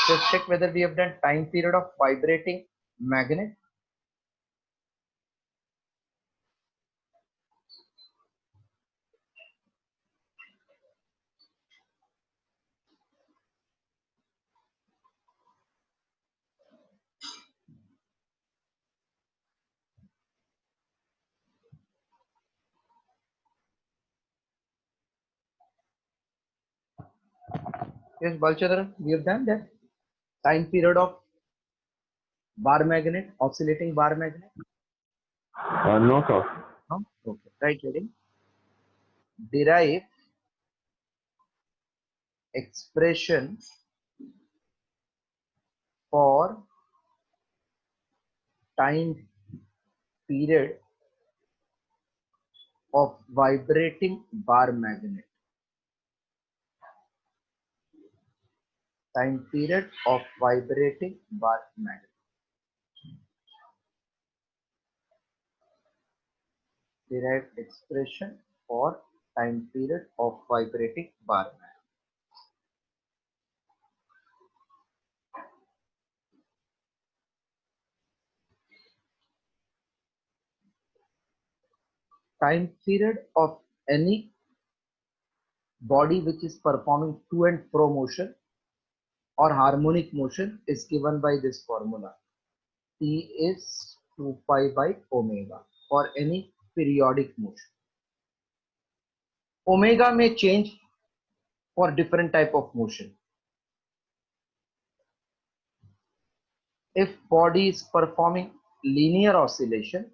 Just check whether we have done time period of vibrating magnet. Yes, Balchandran, we have done that. Time period of bar magnet, oscillating bar magnet. No, sir. No? Okay. Right heading. Derive expression for time period of vibrating bar magnet. Time period of vibrating bar magnet. Derive expression for time period of vibrating bar magnet. Time period of any body which is performing to and fro motion or harmonic motion is given by this formula. T is 2 pi by omega for any periodic motion. Omega may change for different type of motion. If body is performing linear oscillation,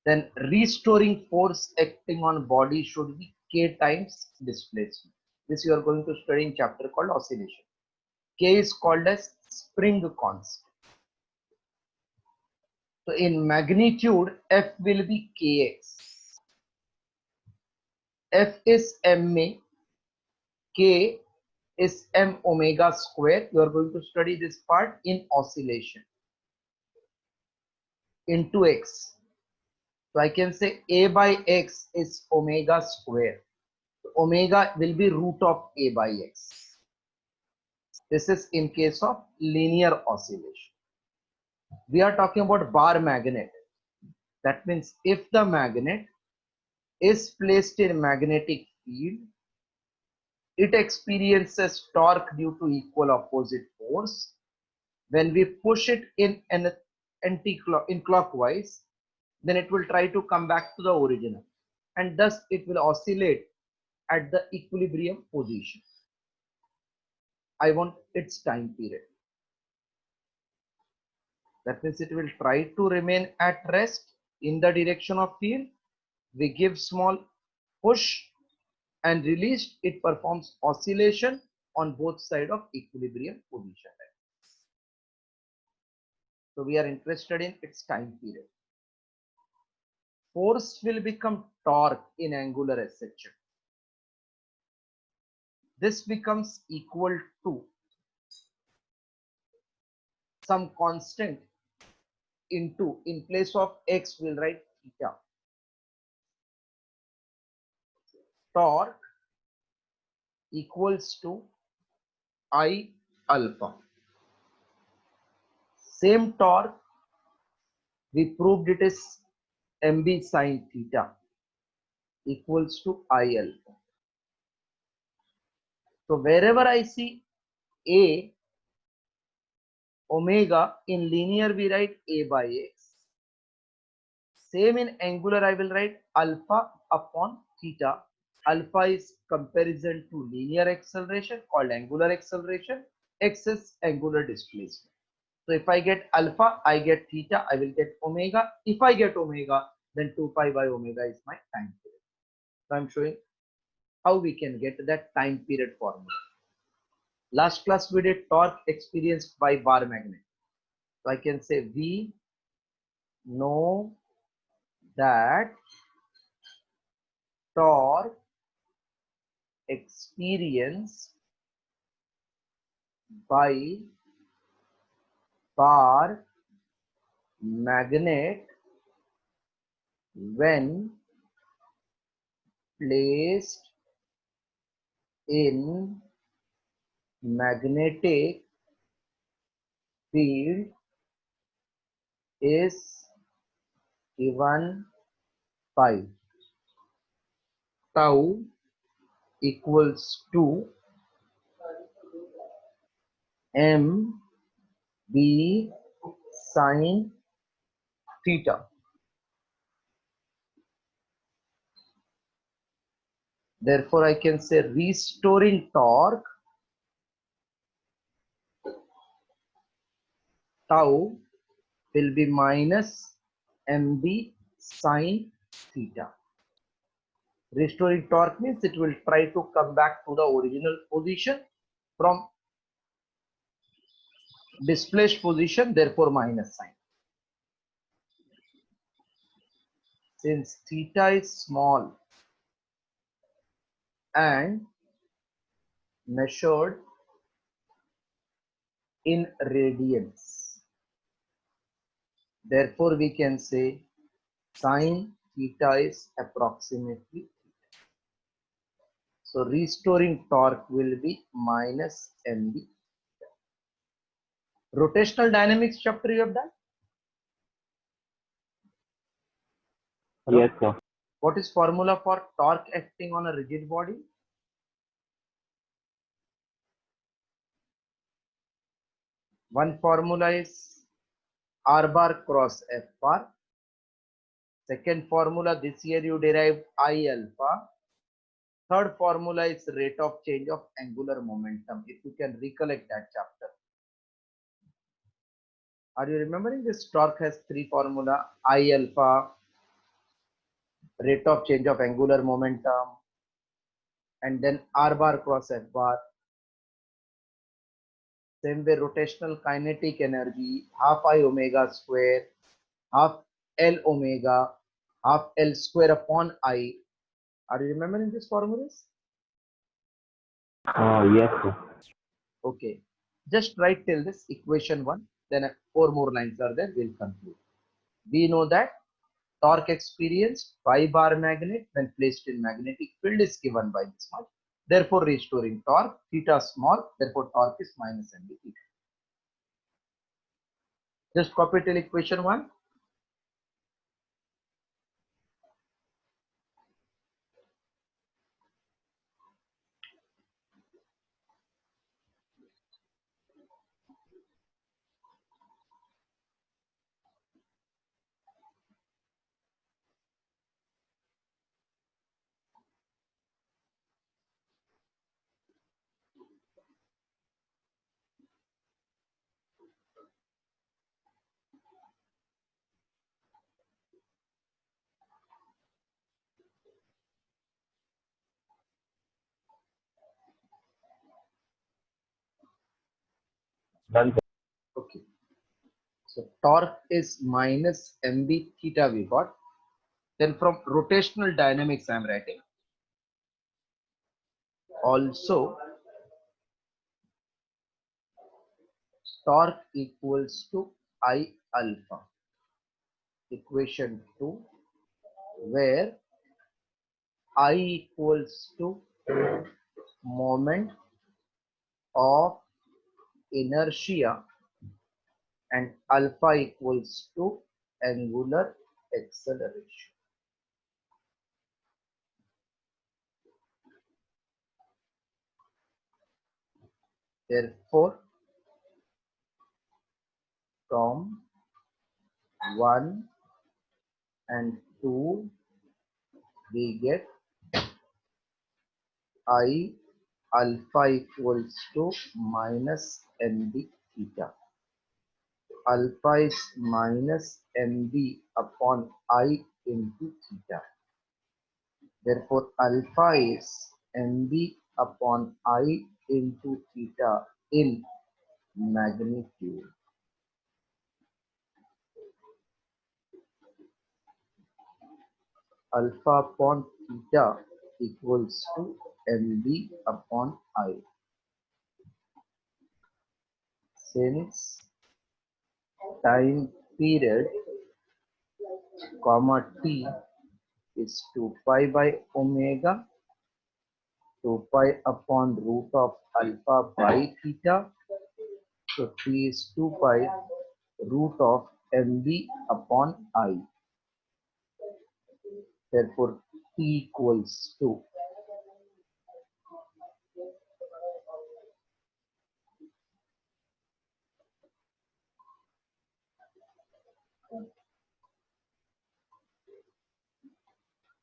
then restoring force acting on body should be K times displacement. This you are going to study in chapter called oscillation. K is called as spring constant. So in magnitude, F will be Kx. F is ma, K is m omega square. You are going to study this part in oscillation into x. So I can say a by x is omega square. So omega will be root of a by x. This is in case of linear oscillation. We are talking about bar magnet. That means if the magnet is placed in magnetic field, it experiences torque due to equal opposite force. When we push it in clockwise, then it will try to come back to the original, and thus it will oscillate at the equilibrium position. I want its time period. That means it will try to remain at rest in the direction of field. We give small push and released, it performs oscillation on both sides of equilibrium position. So we are interested in its time period. Force will become torque in angular SHM. This becomes equal to some constant into, in place of x we'll write theta. Torque equals to I alpha. Same torque, we proved it is mb sine theta equals to I alpha. So wherever I see a, omega, in linear we write a by x. Same in angular I will write alpha upon theta. Alpha is comparison to linear acceleration called angular acceleration. X is angular displacement. So if I get alpha, I get theta, I will get omega. If I get omega, then 2 pi by omega is my time period. So I'm showing how we can get that time period formula. Last class we did torque experienced by bar magnet. So I can say we know that torque experienced by bar magnet when placed in magnetic field is given by tau equals to m b sine theta. Therefore, I can say restoring torque tau will be minus mb sine theta. Restoring torque means it will try to come back to the original position from displaced position, therefore minus sign. Since theta is small and measured in radians, therefore we can say sine theta is approximately. So restoring torque will be minus mb. Rotational dynamics chapter you have done? Yes, sir. What is formula for torque acting on a rigid body? One formula is R bar cross F bar. Second formula this year you derived I alpha. Third formula is rate of change of angular momentum. If you can recollect that chapter. Are you remembering this? Torque has three formula: I alpha, rate of change of angular momentum, and then R bar cross F bar. Same way rotational kinetic energy, half I omega square, half L omega, half L square upon I. Are you remembering these formulas? Yes, sir. Okay. Just write till this equation 1. Then 4 more lines are there. We'll conclude. We know that torque experienced by bar magnet when placed in magnetic field is given by this much. Therefore, restoring torque theta small. Therefore, torque is minus mb theta. Just copy till equation 1. Done, sir. Okay. So torque is minus mb theta we got. Then from rotational dynamics I am writing. Also torque equals to I alpha. Equation 2 where I equals to moment of inertia and alpha equals to angular acceleration. Therefore, from 1 and 2 we get I alpha equals to minus mb theta. Alpha is minus mb upon I into theta. Therefore, alpha is mb upon I into theta in magnitude. Alpha upon theta equals to mb upon I. Since time period comma t is 2 pi by omega, 2 pi upon root of alpha by theta. So T is 2 pi root of mb upon I. Therefore, T equals to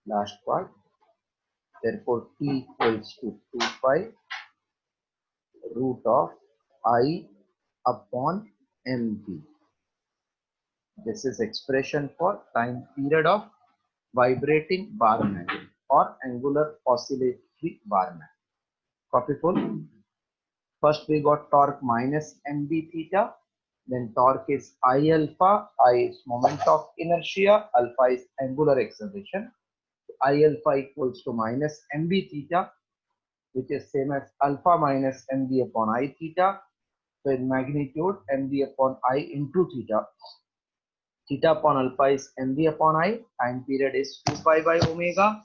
last part. Therefore, T equals to 2 pi root of I upon mb. This is expression for time period of vibrating bar magnet or angular oscillatory bar magnet. Copy full. First we got torque minus mb theta. Then torque is I alpha. I is moment of inertia. Alpha is angular acceleration. I alpha equals to minus mb theta, which is same as alpha minus mb upon I theta. So in magnitude mb upon I into theta. Theta upon alpha is mb upon I. Time period is 2 pi by omega.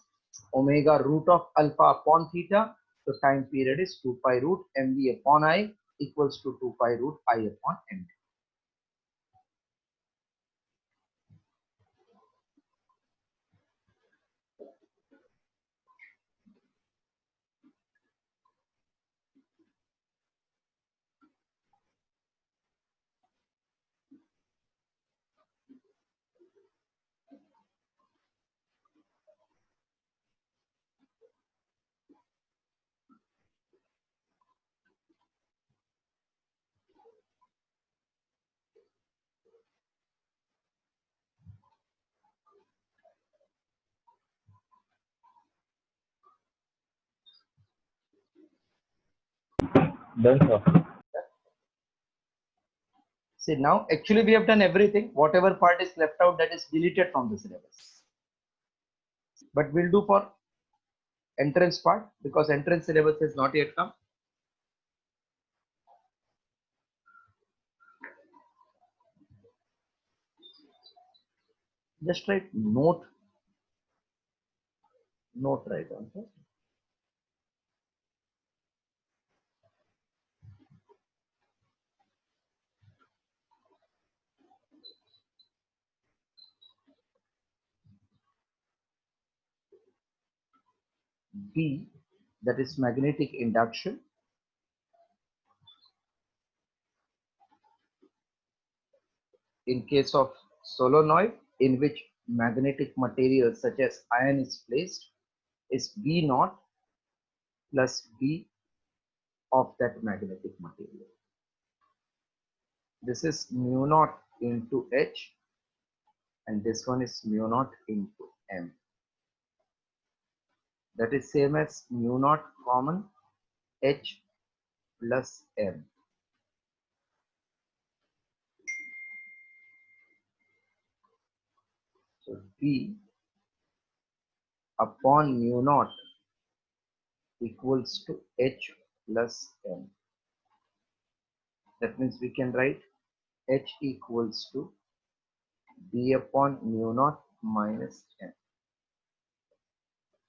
Omega root of alpha upon theta. So time period is 2 pi root mb upon I equals to 2 pi root I upon mb. Done, sir. See, now actually we have done everything. Whatever part is left out, that is deleted from the syllabus. But we'll do for entrance part because entrance syllabus has not yet come. Just write note right on. Okay? B, that is magnetic induction. In case of solenoid, in which magnetic material such as iron is placed, is B naught plus B of that magnetic material. This is mu naught into H, and this one is mu naught into M. That is same as mu naught common H plus M. So B upon mu naught equals to H plus M. That means we can write H equals to B upon mu naught minus M.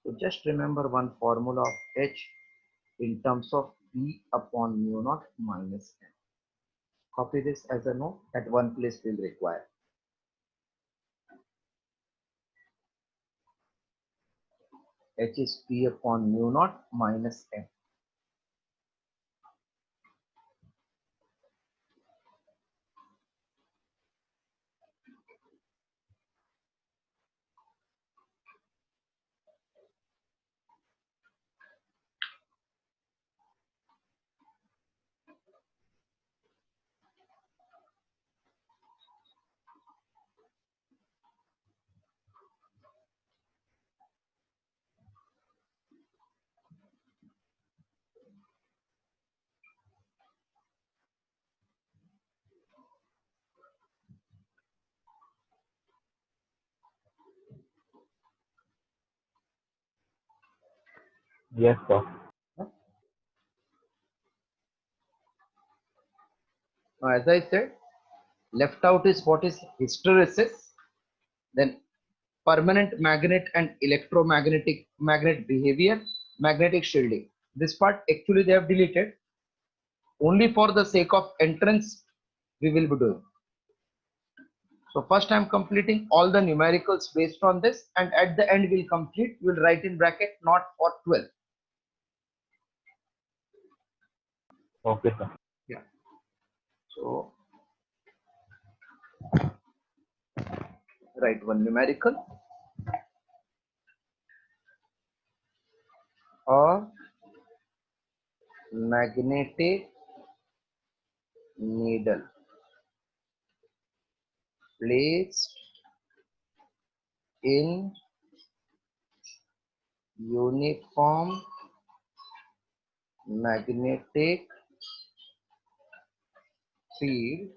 So just remember one formula of H in terms of B upon mu naught minus M. Copy this as a note. At one place we'll require. H is P upon mu naught minus M. Yes, sir. Now, as I said, left out is what is hysteresis, then permanent magnet and electromagnetic magnet behavior, magnetic shielding. This part actually they have deleted. Only for the sake of entrance, we will be doing. So first I am completing all the numericals based on this, and at the end we'll complete, we'll write in bracket not for 12. Okay, sir. Yeah. So write one numerical. A magnetic needle placed in uniform magnetic field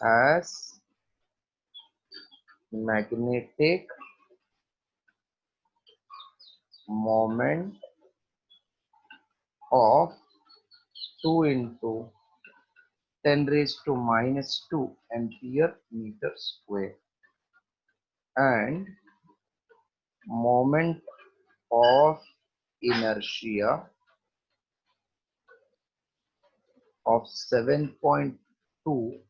has magnetic moment of 2 into 10 raised to minus 2 ampere meter square, and moment of inertia of 7.2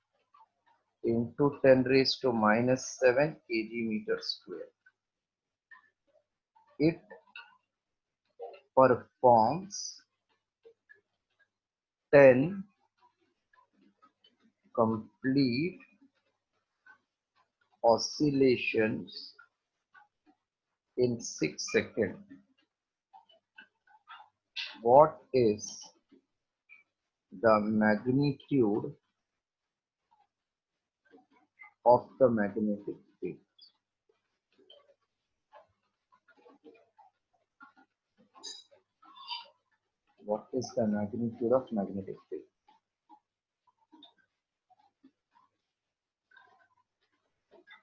into 10 raised to minus 7 kg meter square. It performs 10 complete oscillations in 6 seconds. What is the magnitude of the magnetic field? What is the magnitude of magnetic field?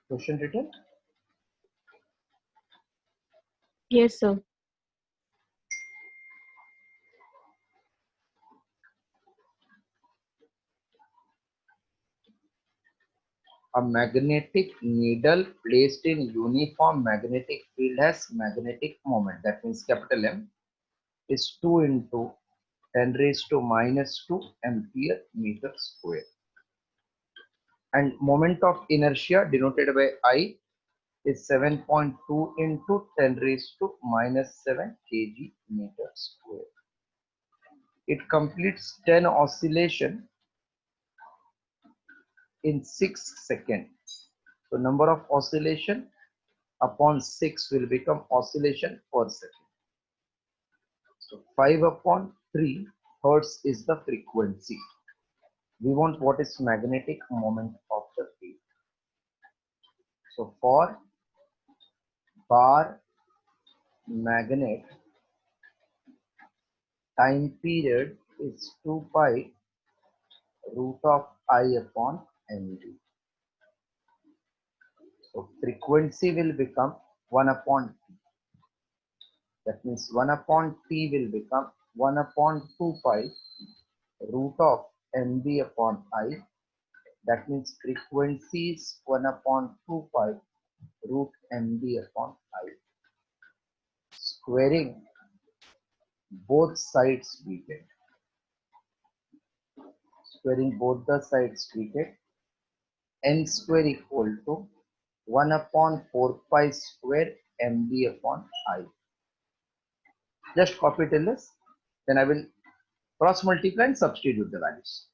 Question written? Yes, sir. A magnetic needle placed in uniform magnetic field has magnetic moment. That means capital M is 2 into 10 raised to minus 2 ampere meter square. And moment of inertia denoted by I is 7.2 into 10 raised to minus 7 kg meter square. It completes 10 oscillation in 6 seconds. So number of oscillation upon 6 will become oscillation per second. So 5 upon 3 hertz is the frequency. We want what is magnetic moment of the field. So for bar magnet, time period is 2 pi root of I upon mv. So frequency will become 1 upon t. That means 1 upon t will become 1 upon 2 pi root of mv upon I. That means frequency is 1 upon 2 pi root mv upon I. Squaring both sides we get. Squaring both the sides we get n square equal to 1 upon 4 pi square mv upon I. Just copy till this, then I will cross multiply and substitute the values.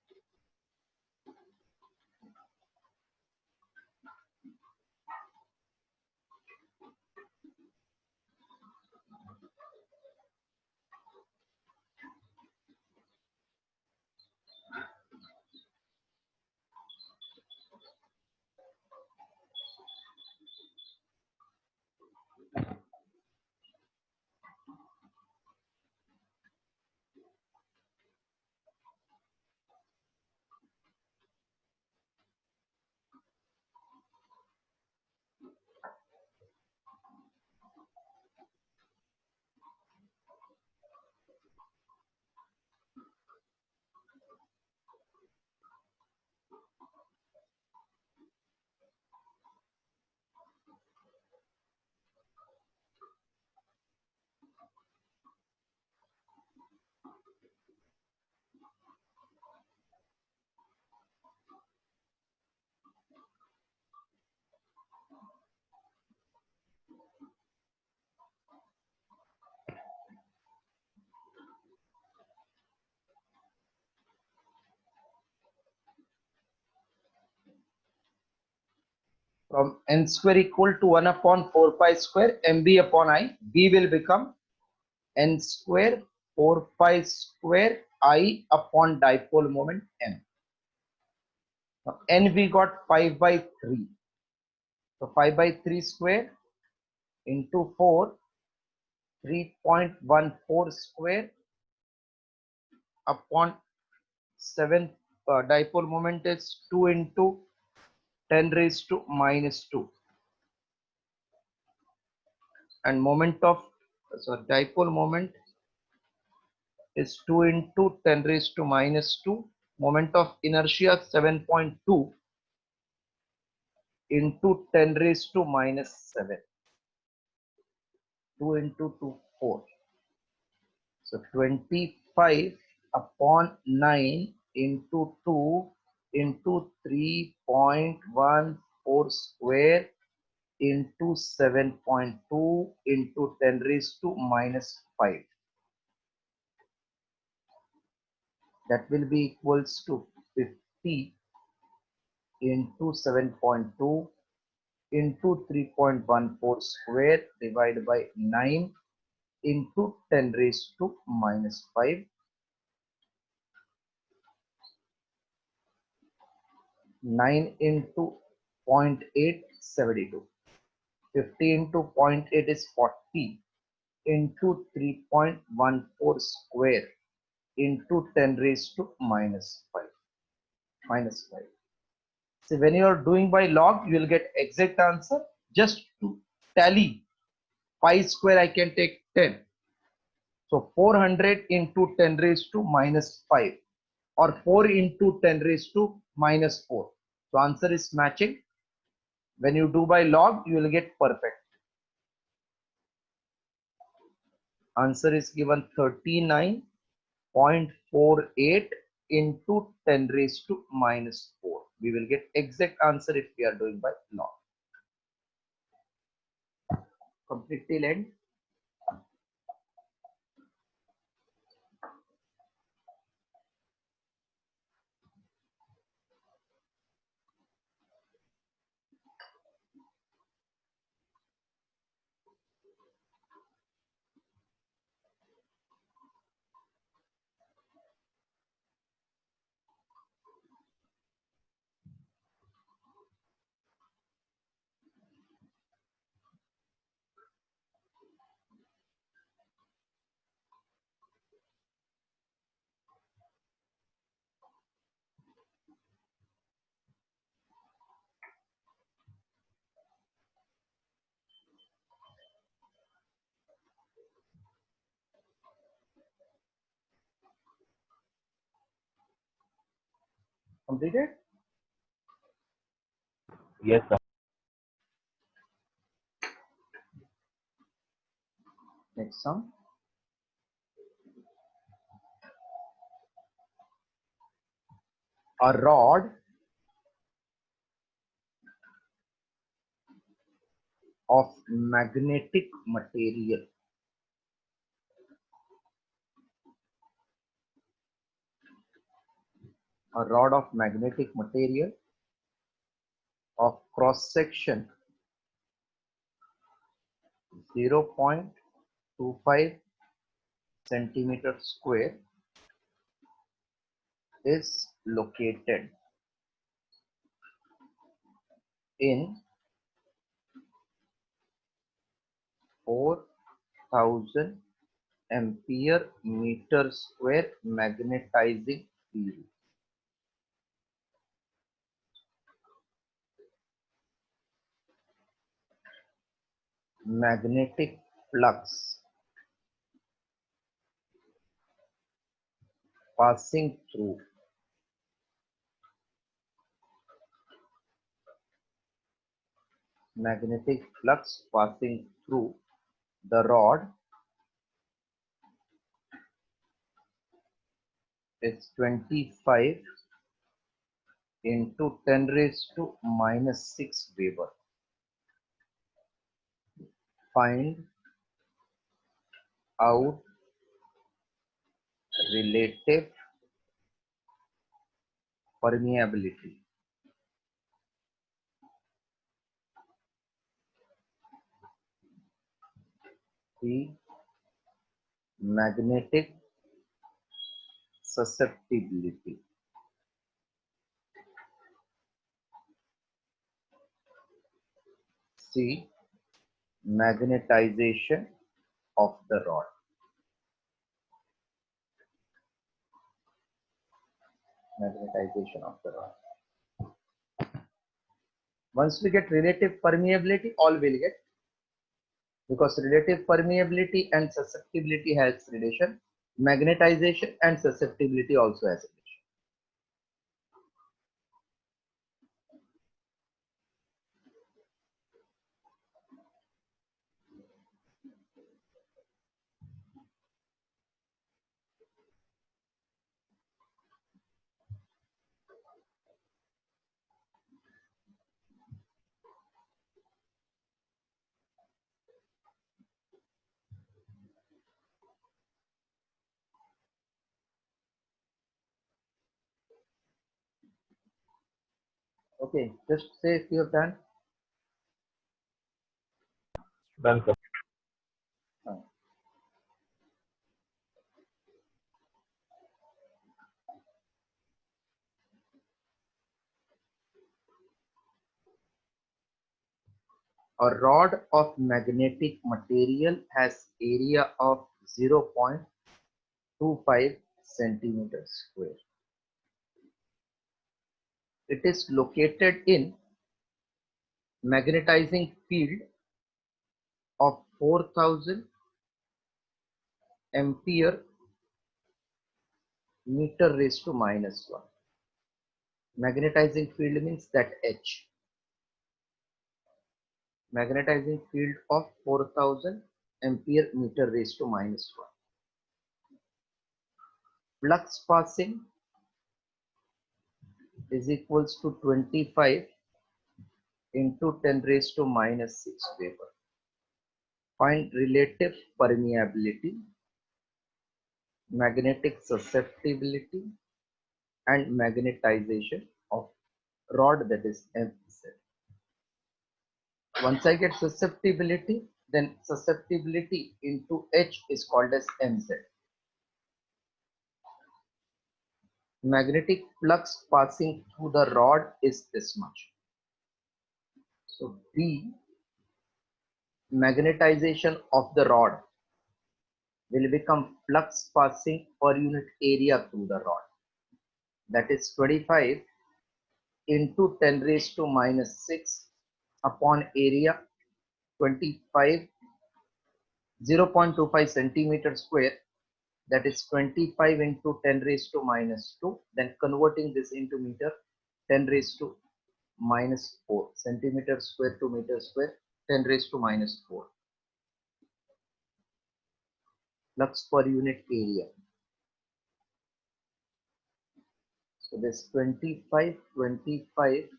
from n square equal to 1 upon 4 pi square mb upon I, b will become n square 4 pi square I upon dipole moment m. Now n we got 5 by 3. So 5 by 3 square into 4, 3.14 square upon 7. Dipole moment is 2 into 10 raised to minus 2. And moment of, dipole moment is 2 into 10 raised to minus 2. Moment of inertia 7.2 into 10 raised to minus 7. 2 into 2, 4. So 25 upon 9 into 2 into 3.14 square into 7.2 into 10 raised to minus 5. That will be equals to 50 into 7.2 into 3.14 square divided by 9 into 10 raised to minus 5. 9 into 0.8, 72. 50 into 0.8 is 40 into 3.14 square into 10 raised to minus 5. Minus 5. So when you are doing by log, you will get exact answer. Just to tally pi square, I can take 10. So 400 into 10 raised to minus 5 or 4 into 10 raised to minus 4. So answer is matching. When you do by log, you will get perfect. Answer is given 39.48 into 10 raised to minus 4. We will get exact answer if we are doing by log. Complete till end. Completed. Yes, sir. Next sum. A rod of magnetic material of cross section 0.25 centimeter square is located in 4000 ampere meter square magnetizing field. Magnetic flux passing through the rod is 25 into 10 raised to minus 6 Weber. Find out relative permeability. B, magnetic susceptibility. C, magnetization of the rod. Magnetization of the rod. Once we get relative permeability, all will get, because relative permeability and susceptibility has relation. Magnetization and susceptibility also has relation. Okay, just say if you have done. Done, sir. A rod of magnetic material has area of 0.25 centimeters square. It is located in magnetizing field of 4000 ampere meter raised to minus 1. Magnetizing field means that H. Magnetizing field of 4000 ampere meter raised to minus 1. Flux passing is equals to 25 into 10 raised to minus 6 Weber. Find relative permeability, magnetic susceptibility, and magnetization of rod, that is MZ. Once I get susceptibility, then susceptibility into H is called as MZ. Magnetic flux passing through the rod is this much. So B, magnetization of the rod, will become flux passing per unit area through the rod. That is 25 into 10 raised to minus 6 upon area 25, 0.25 centimeter square, that is 25 into 10 raised to minus 2, then converting this into meter, 10 raised to minus 4 centimeter square to meter square, 10 raised to minus 4 flux per unit area. So this 25, 25,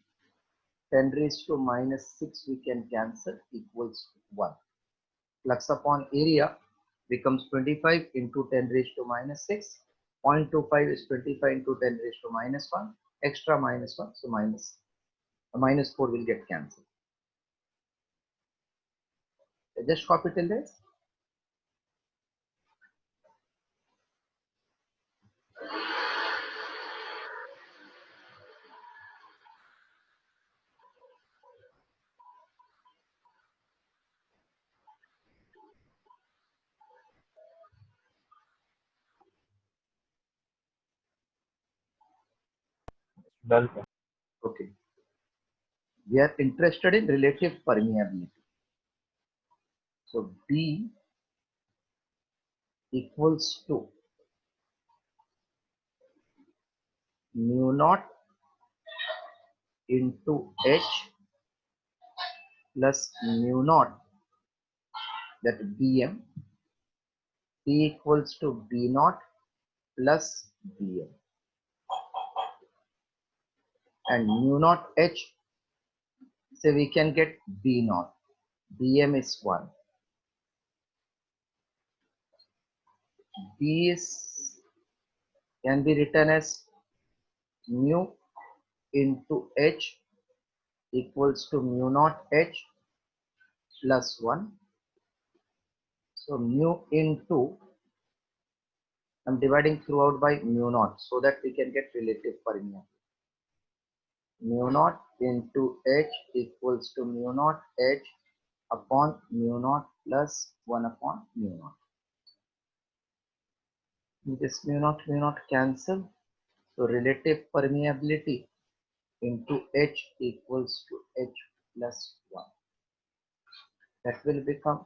10 raised to minus 6 we can cancel, equals 1. Flux upon area becomes 25 into 10 raised to minus 6. 0.25 is 25 into 10 raised to minus 1. Extra minus 1, so minus 4 will get cancelled. Just copy till this. Done, sir. Okay. We are interested in relative permeability. So B equals to mu naught into H plus mu naught, that Bm. P equals to B naught plus Bm. And mu naught H, so we can get B naught. Bm is 1. B is can be written as mu into H equals to mu naught H plus 1. So mu into, I'm dividing throughout by mu naught so that we can get relative permeability. Mu naught into H equals to mu naught H upon mu naught plus 1 upon mu naught. This mu naught cancel. So relative permeability into H equals to H plus 1. That will become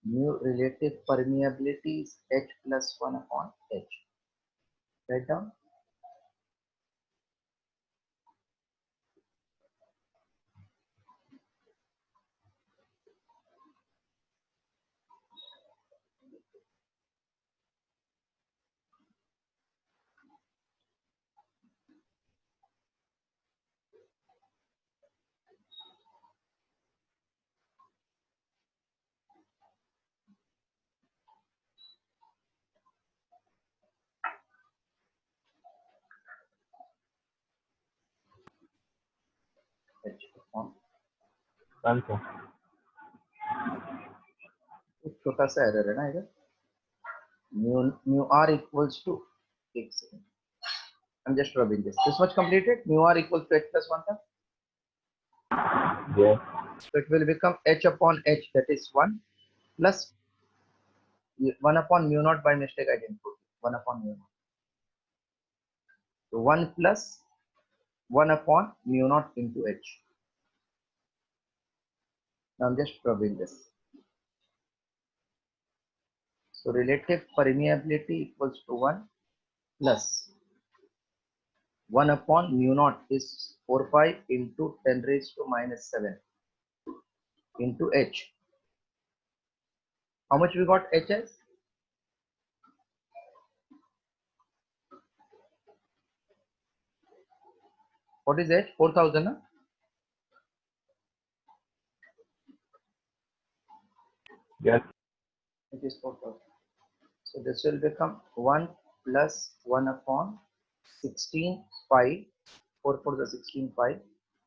mu relative permeability is H plus 1 upon H. Write down. H upon done sir. एक छोटा सा error है ना इधर. mu r equals to, एक second, I'm just rubbing this much completed. Mu r equals to H plus 1 था. Yes So it will become H upon H, that is 1 plus 1 upon mu naught. By mistake I didn't put 1 upon mu naught. So 1 plus 1 upon mu naught into H. Now I'm just rubbing this. So relative permeability equals to 1 plus 1 upon mu naught is 4 pi into 10 raised to minus 7 into H. How much we got H as? What is H? 4000. Huh? Yes It is 4000. So this will become 1 plus 1 upon 16 pi, 4 for the 16 pi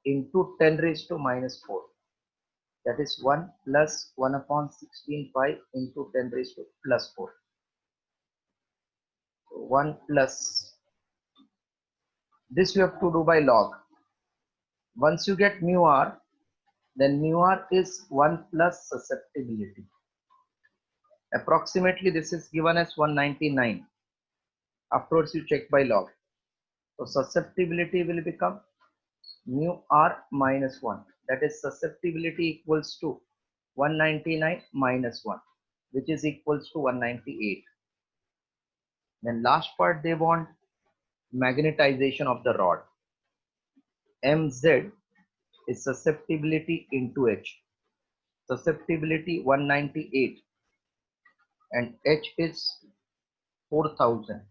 into 10 raised to minus 4. That is 1 plus 1 upon 16 pi into 10 raised to plus 4. So 1 plus, this you have to do by log. Once you get mu r, then mu r is 1 plus susceptibility. Approximately this is given as 199. Afterwards you check by log. So susceptibility will become mu r minus 1. That is susceptibility equals to 199 minus 1, which is equals to 198. Then last part they want magnetization of the rod. Mz is susceptibility into H. Susceptibility 198 and H is 4000.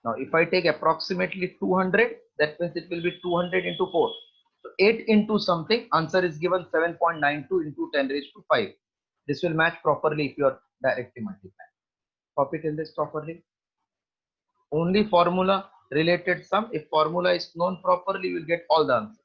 Now if I take approximately 200, that means it will be 200 into 4. So 8 into something, answer is given 7.92 into 10 raised to 5. This will match properly if you are directly multiplying. Copy till this properly. Only formula related sum. If formula is known properly, you will get all the answers.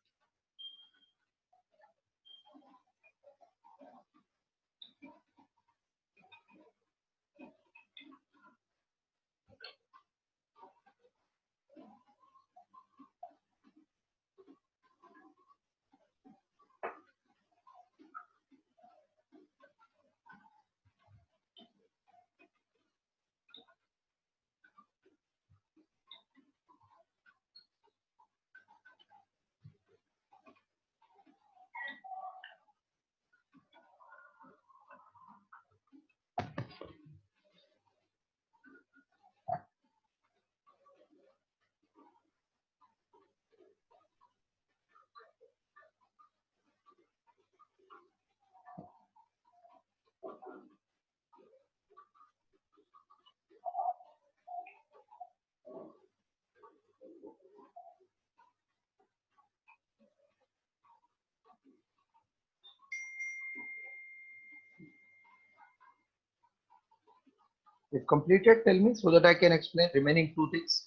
If completed, tell me so that I can explain remaining two things.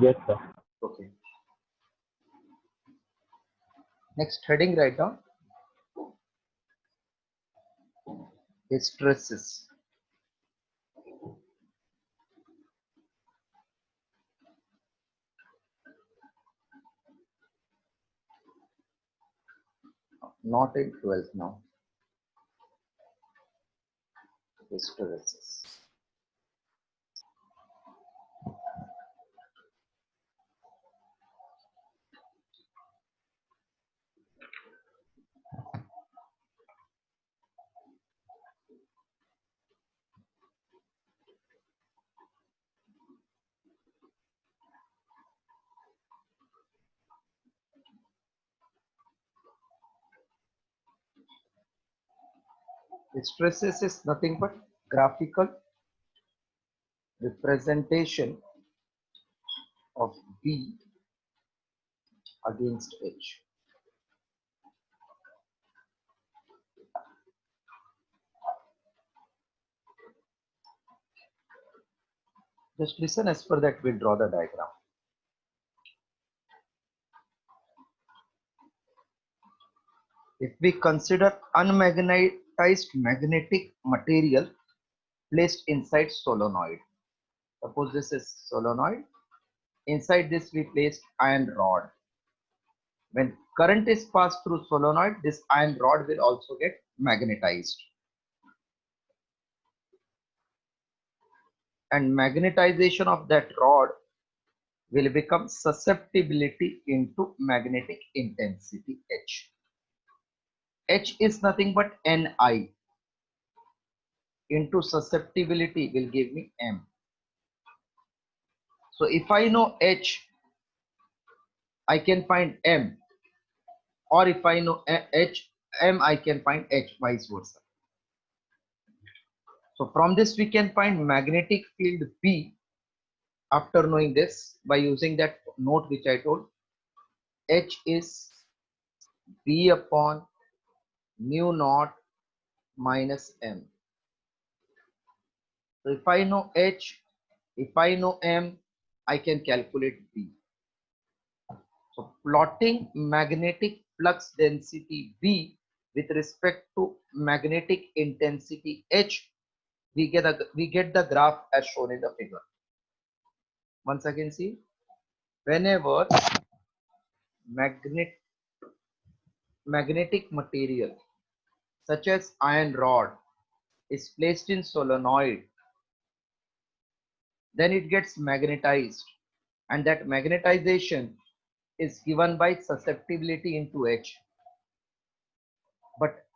Yes sir. Okay. Next heading, write down stresses. Not in 12th now. Stresses. Stresses is nothing but graphical representation of B against H. Just listen, as per that we'll draw the diagram. If we consider unmagnetized magnetic material placed inside solenoid, suppose this is solenoid, inside this we placed iron rod. When current is passed through solenoid, this iron rod will also get magnetized. And magnetization of that rod will become susceptibility into magnetic intensity H. H is nothing but Ni into susceptibility will give me M. So if I know H, I can find M, or if I know H, M, I can find H, vice versa. So from this we can find magnetic field B after knowing this by using that note which I told. H is B upon mu naught minus M. So if I know H, if I know M, I can calculate B. So plotting magnetic flux density B with respect to magnetic intensity H, we get the graph as shown in the figure. Once again, see, whenever magnetic material such as iron rod is placed in solenoid, then it gets magnetized, and that magnetization is given by susceptibility into H. But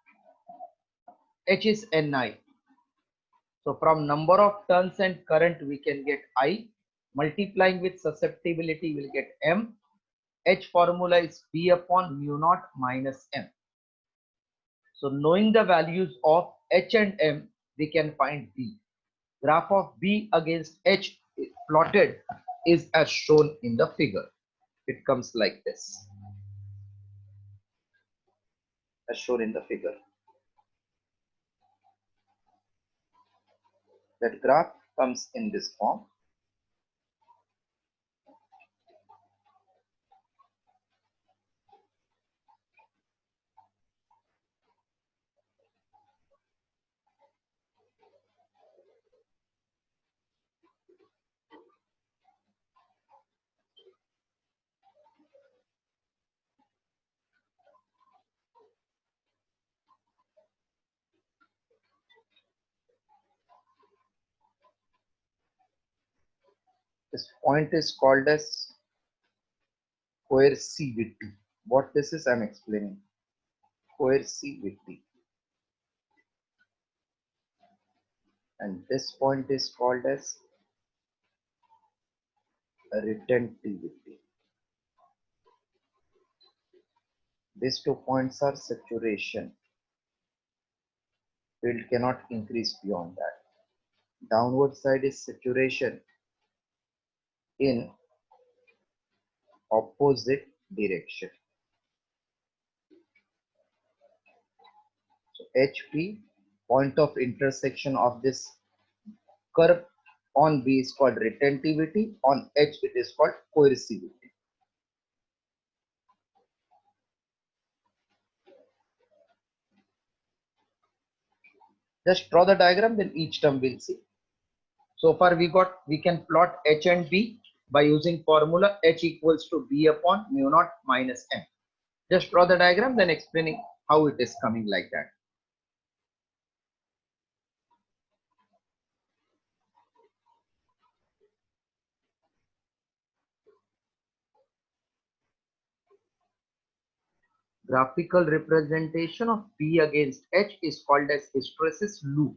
H is Ni. So from number of turns and current we can get I, multiplying with susceptibility will get M. H formula is B upon mu naught minus M. So knowing the values of H and M, we can find B. Graph of B against H plotted is as shown in the figure. It comes like this, as shown in the figure. That graph comes in this form. This point is called as coercivity. What this is, I'm explaining. Coercivity. And this point is called as retentivity. These 2 points are saturation. Field cannot increase beyond that. Downward side is saturation in opposite direction. So HP, point of intersection of this curve on B is called retentivity, on H it is called coercivity. Just draw the diagram, then each term we'll see. So far we can plot H and B by using formula H equals to B upon mu naught minus M. Just draw the diagram, then explaining how it is coming like that. Graphical representation of B against H is called as hysteresis loop.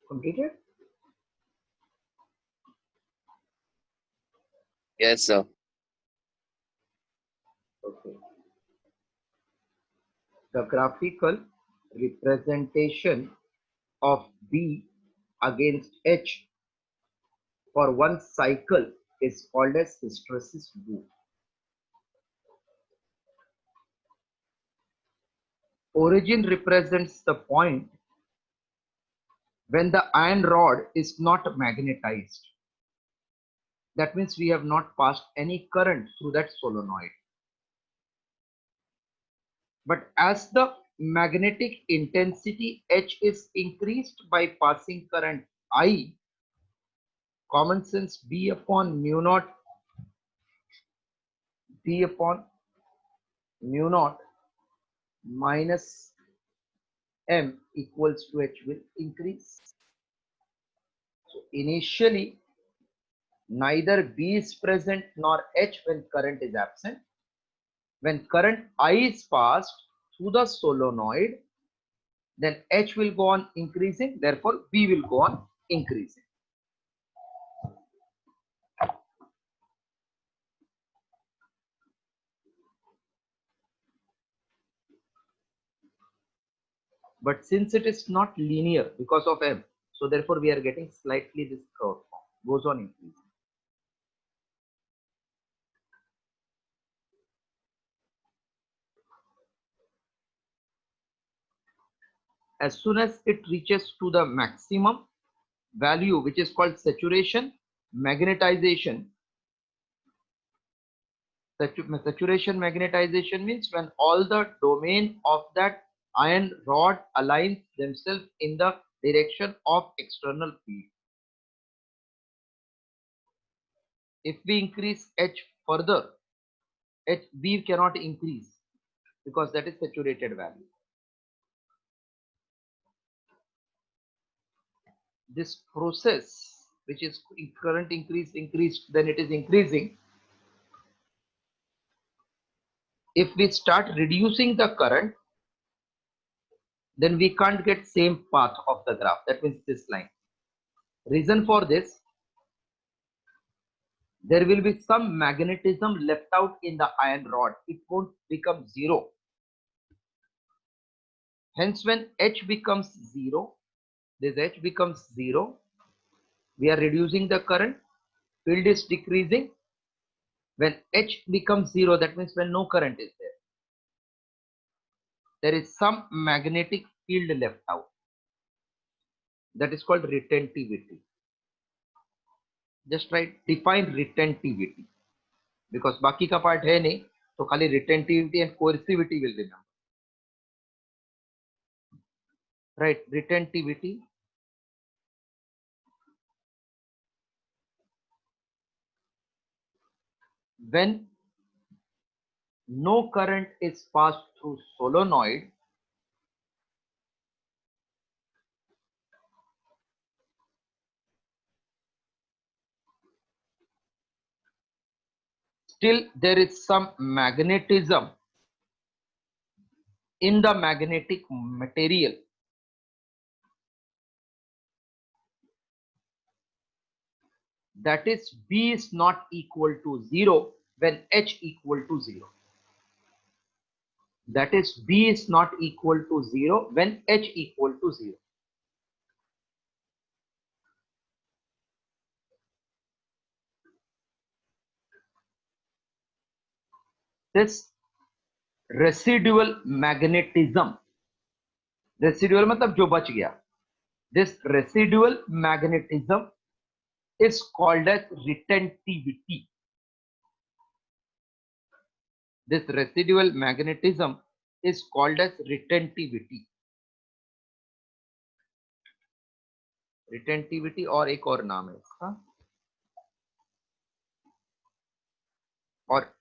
Completed? Yes, sir. Okay. The graphical representation of B against H for one cycle is called as hysteresis loop. Origin represents the point when the iron rod is not magnetized. That means we have not passed any current through that solenoid. But as the magnetic intensity H is increased by passing current I, common sense B upon mu naught minus M equals to H will increase. So initially neither B is present nor H when current is absent. When current I is passed through the solenoid, then H will go on increasing, therefore B will go on increasing. But since it is not linear because of M, so therefore we are getting slightly this curve form, goes on increasing. As soon as it reaches to the maximum value, which is called saturation magnetization. Saturation magnetization means when all the domain of that iron rod aligns themselves in the direction of external field. If we increase H further, B cannot increase because that is saturated value. This process, which is current increased, then it is increasing. If we start reducing the current, then we can't get same path of the graph. That means this line. Reason for this, there will be some magnetism left out in the iron rod. It won't become zero. Hence, when H becomes zero, this H becomes zero, we are reducing the current, field is decreasing. When H becomes zero, that means when no current is there. There is some magnetic field left out. That is called retentivity. Just write define retentivity, because बाकी का part है नहीं, तो खाली retentivity and coercivity will remember. Right, retentivity. When no current is passed through solenoid, still there is some magnetism in the magnetic material that is B is not equal to 0 when H equal to 0. That is B is not equal to 0 when H equal to 0. This residual magnetism, residual मतलब जो बच गया, this residual magnetism is called as retentivity. This residual magnetism is called as retentivity. Retentivity और एक और नाम है इसका, और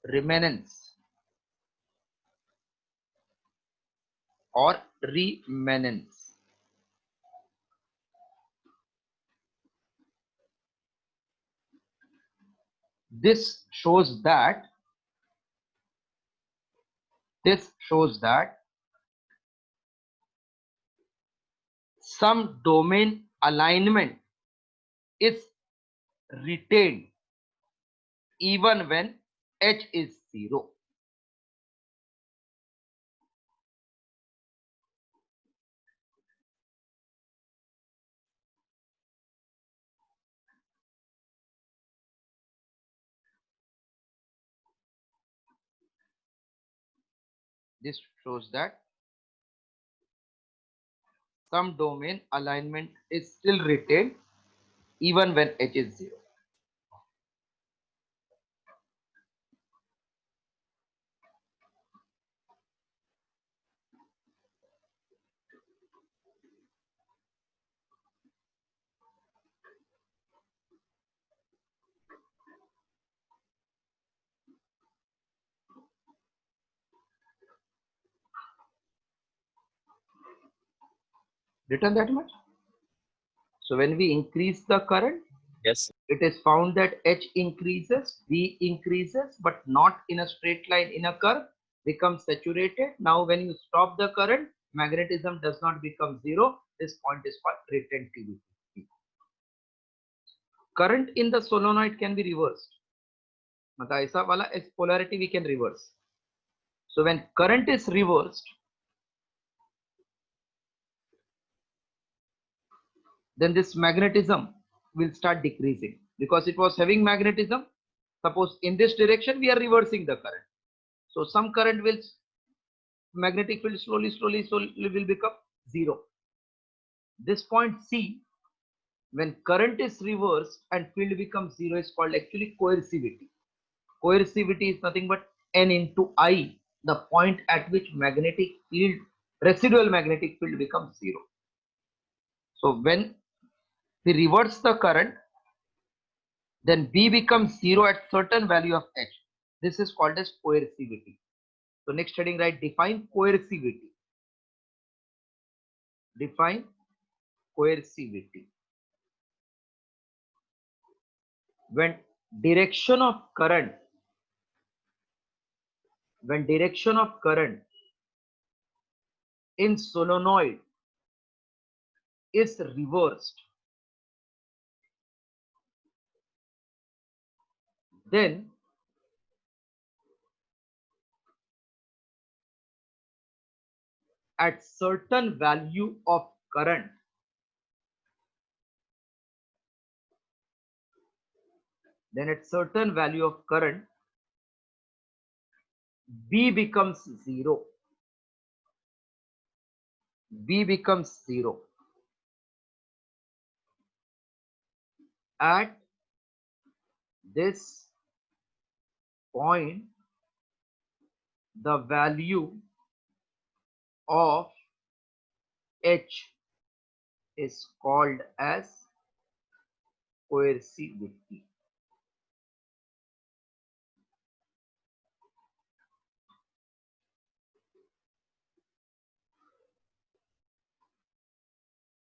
remanence or remanence. This shows that some domain alignment is retained even when H is 0. This shows that some domain alignment is still retained even when H is 0. Written that much? So when we increase the current, Yes. it is found that H increases, V increases, but not in a straight line, in a curve, becomes saturated. Now when you stop the current, magnetism does not become 0. This point is called retentivity. Current in the solenoid can be reversed. मतलब ऐसा वाला polarity we can reverse. So when current is reversed, then this magnetism will start decreasing, because it was having magnetism. Suppose in this direction we are reversing the current, so some current will, magnetic field slowly will become 0. This point C, when current is reversed and field becomes 0, is called actually coercivity. Coercivity is nothing but N into I, the point at which magnetic field, residual magnetic field becomes 0. So when we reverse the current, then B becomes 0 at certain value of H. This is called as coercivity. So next heading, write define coercivity. Define coercivity. When direction of current in solenoid is reversed, then at certain value of current, B becomes 0. B becomes 0. At this point, the value of H is called as coercivity.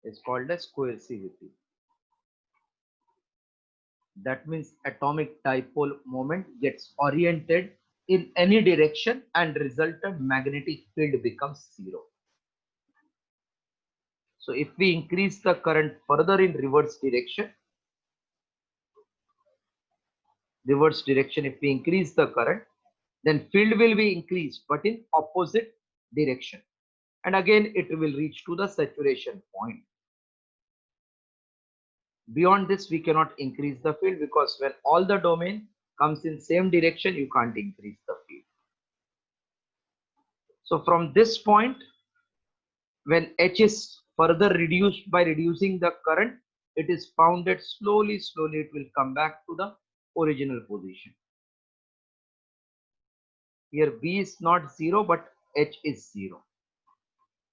Is called as coercivity. That means atomic dipole moment gets oriented in any direction and resultant magnetic field becomes 0. So if we increase the current further in reverse direction, reverse direction. If we increase the current, then field will be increased, but in opposite direction. And again, it will reach to the saturation point. Beyond this, we cannot increase the field, because when all the domain comes in same direction, you can't increase the field. So from this point, when H is further reduced by reducing the current, it is found that slowly it will come back to the original position. Here V is not 0, but H is 0.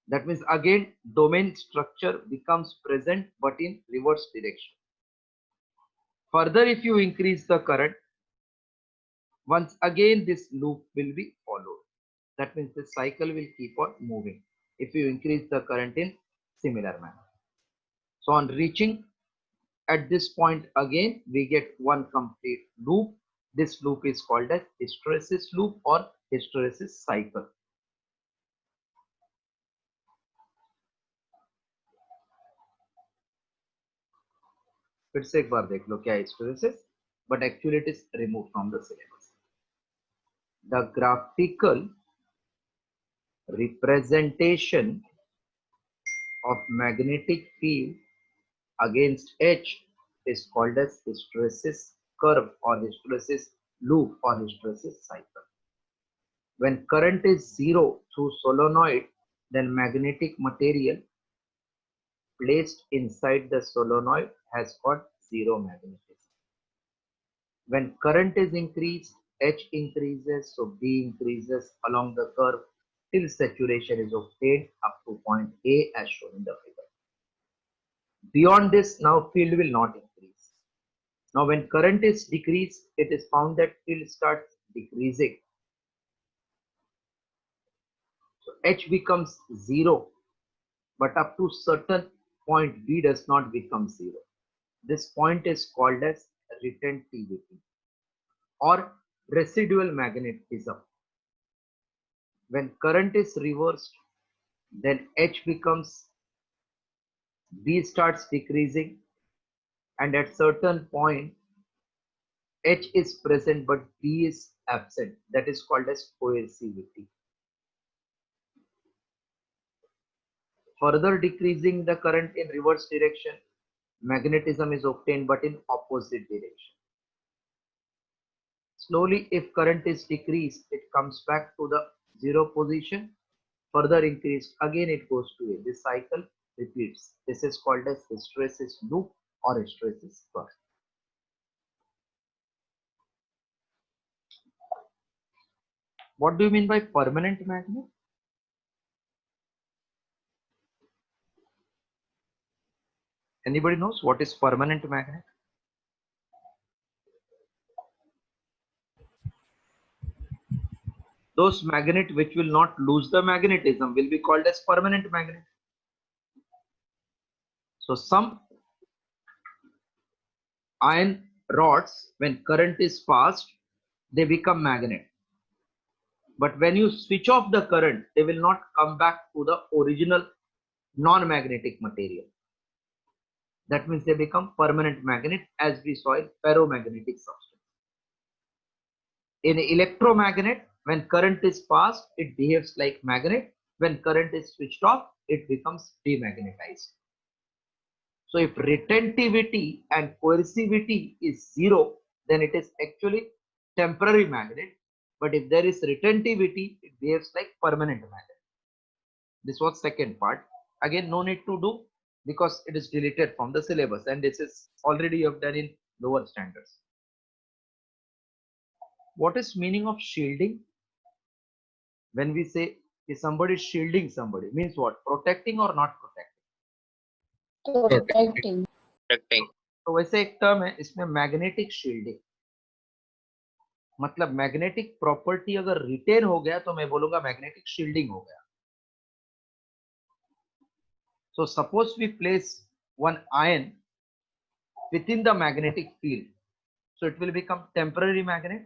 That means again domain structure becomes present, but in reverse direction. Further, if you increase the current, once again this loop will be followed. That means the cycle will keep on moving if you increase the current in similar manner. So on reaching at this point, again we get one complete loop. This loop is called as hysteresis loop or hysteresis cycle. फिर से एक बार देख लो क्या hysteresis, but actually it is removed from the syllabus. The graphical representation of magnetic field against H is called as hysteresis curve or hysteresis loop or hysteresis cycle. When current is 0 through solenoid, then magnetic material placed inside the solenoid has got zero magnetism. When current is increased, H increases, so B increases along the curve till saturation is obtained up to point A as shown in the figure. Beyond this, now field will not increase. Now when current is decreased, it is found that field starts decreasing. So H becomes 0, but up to certain point B does not become 0. This point is called as retentivity or residual magnetism. When current is reversed, then H becomes, B starts decreasing, and at certain point H is present but B is absent. That is called as coercivity. Further decreasing the current in reverse direction, magnetism is obtained but in opposite direction. Slowly, if current is decreased, it comes back to the 0 position. Further increased, again it goes to A. This cycle repeats. This is called as hysteresis loop or hysteresis curve. What do you mean by permanent magnet? Anybody knows what is permanent magnet? Those magnet which will not lose the magnetism will be called as permanent magnet. So some iron rods, when current is passed, they become magnet. But when you switch off the current, they will not come back to the original non-magnetic material. That means they become permanent magnet, as we saw in ferromagnetic substance. In electromagnet, when current is passed, it behaves like magnet. When current is switched off, it becomes demagnetized. So if retentivity and coercivity is 0, then it is actually temporary magnet. But if there is retentivity, it behaves like permanent magnet. This was second part. Again, no need to do because it is deleted from the syllabus, and this is already you have done in lower standards. What is meaning of shielding? When we say if somebody is shielding somebody, means what? Protecting or not protecting? Protecting. तो वैसे एक term है इसमें magnetic shielding, मतलब magnetic property अगर retain हो गया तो मैं बोलूंगा मैग्नेटिक शील्डिंग हो गया. So suppose we place one iron within the magnetic field, so it will become temporary magnet.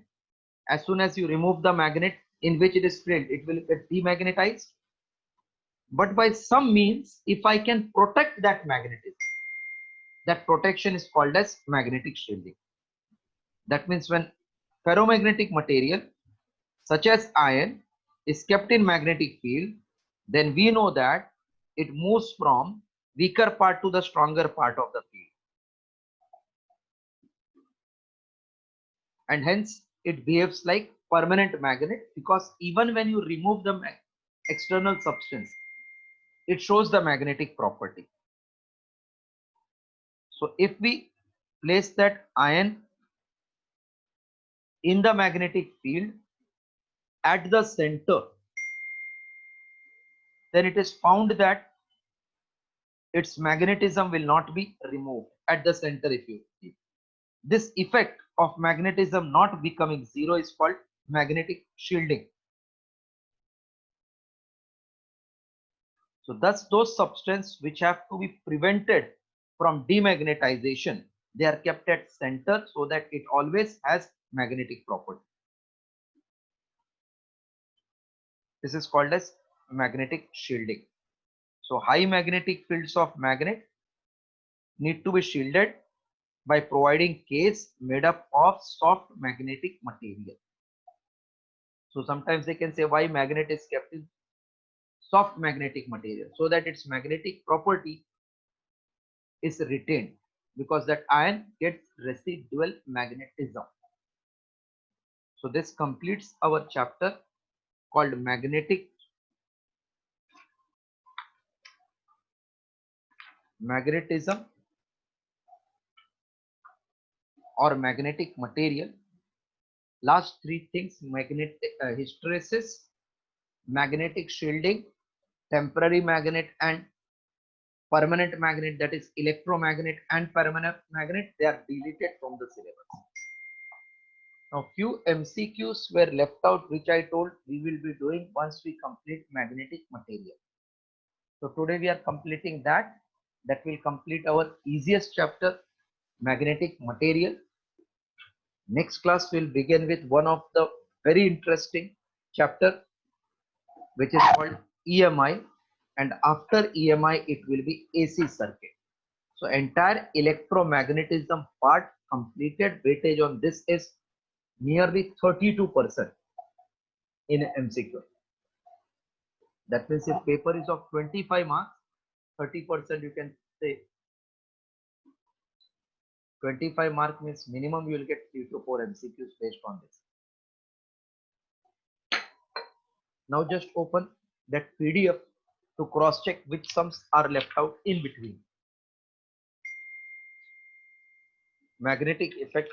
As soon as you remove the magnet in which it is filled, it will get demagnetized. But by some means, if I can protect that magnetism, that protection is called as magnetic shielding. That means when ferromagnetic material such as iron is kept in magnetic field, then we know that it moves from weaker part to the stronger part of the field, and hence it behaves like permanent magnet, because even when you remove the external substance, it shows the magnetic property. So if we place that iron in the magnetic field at the center, then it is found that its magnetism will not be removed at the center. If you see this effect of magnetism not becoming zero is called magnetic shielding. So thus those substances which have to be prevented from demagnetization, they are kept at center so that it always has magnetic property. This is called as magnetic shielding. So high magnetic fields of magnet need to be shielded by providing case made up of soft magnetic material. So sometimes they can say why magnet is kept in soft magnetic material, so that its magnetic property is retained, because that iron gets residual magnetism. So this completes our chapter called magnetism or magnetic material. Last three things: hysteresis, magnetic shielding, temporary magnet and permanent magnet, that is electromagnet and permanent magnet, they are deleted from the syllabus. Now few MCQs were left out, which I told we will be doing once we complete magnetic material. So today we are completing that. That will complete our easiest chapter, magnetic material. Next class will begin with one of the very interesting chapter, which is called EMI, and after EMI it will be AC circuit. So entire electromagnetism part completed. Weightage on this is nearly 32% in MCQ. That means if paper is of 25 marks, 30% you can say 25 mark means minimum you will get 3 to 4 MCQs based on this. Now just open that PDF to cross check which sums are left out in between. Magnetic effect,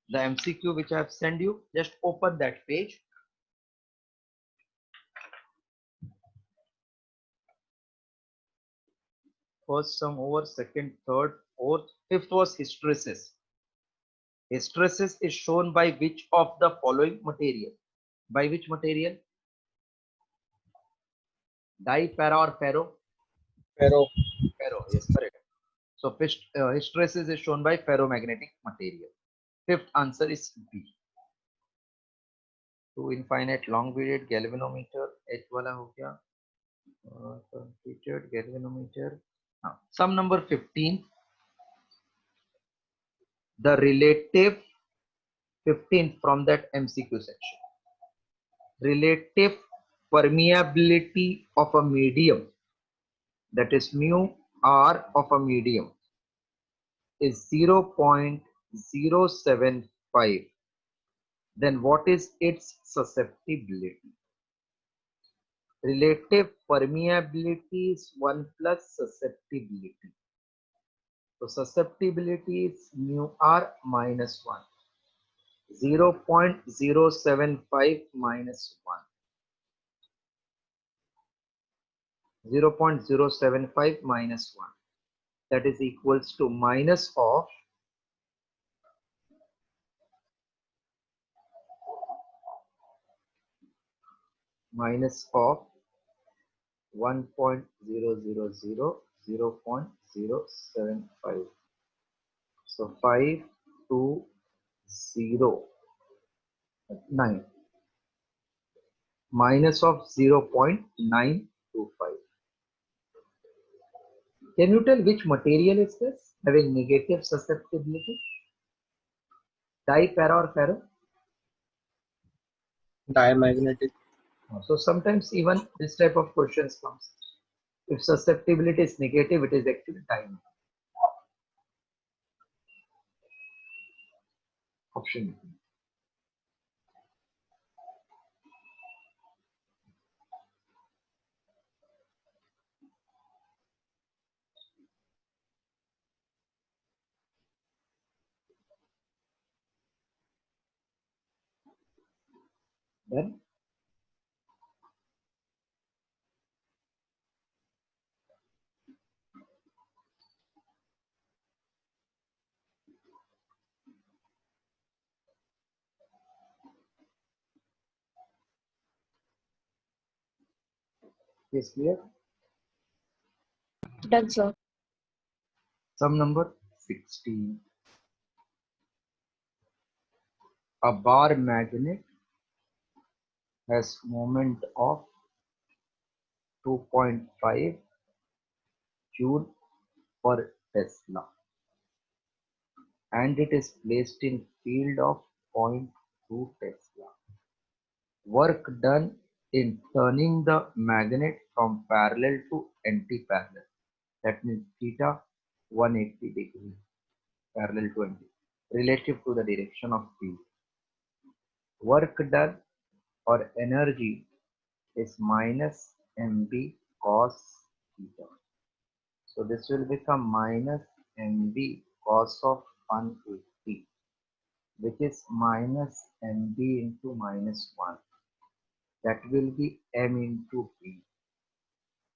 the MCQ which I have sent you, just open that page. First sum over, second, third, fourth, fifth was hysteresis. Hysteresis is shown by which of the following material? By which material? Di, para or ferro? Ferro. Ferro, yes, correct. So hysteresis is shown by ferromagnetic material. Fifth answer is B. To infinite long period galvanometer, H वाला हो गया, completed galvanometer. Now, sum number 15. The relative 15 from that MCQ section. Relative permeability of a medium, that is mu r of a medium, is 0.075. Then what is its susceptibility? Relative permeability is 1 plus susceptibility. So susceptibility is mu r minus 1. 0.075 minus 1. 0.075 minus 1. That is equals to minus of 1.000 0.075. So 520.9 minus of 0.925. Can you tell which material is this having negative susceptibility? Di, para or ferro? Diamagnetic. So sometimes even this type of questions comes. If susceptibility is negative, it is actually diamagnetic. Option B. Then is clear. Done, sir. Sum number 16. A bar magnet has moment of 2.5 Joule per Tesla and it is placed in field of 0.2 Tesla. Work done in turning the magnet from parallel to anti-parallel. That means theta 180 degree parallel to anti relative to the direction of field. Work done or energy is minus mb cos theta. So this will become minus mb cos of 180, which is minus mb into minus 1. That will be m into b.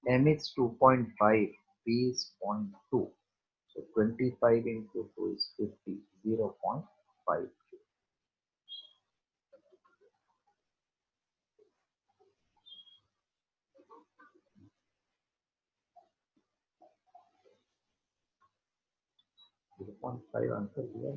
M is 2.5, b is 0.2. So 25 into 2 is 50, 0.5. 0.5 answer here.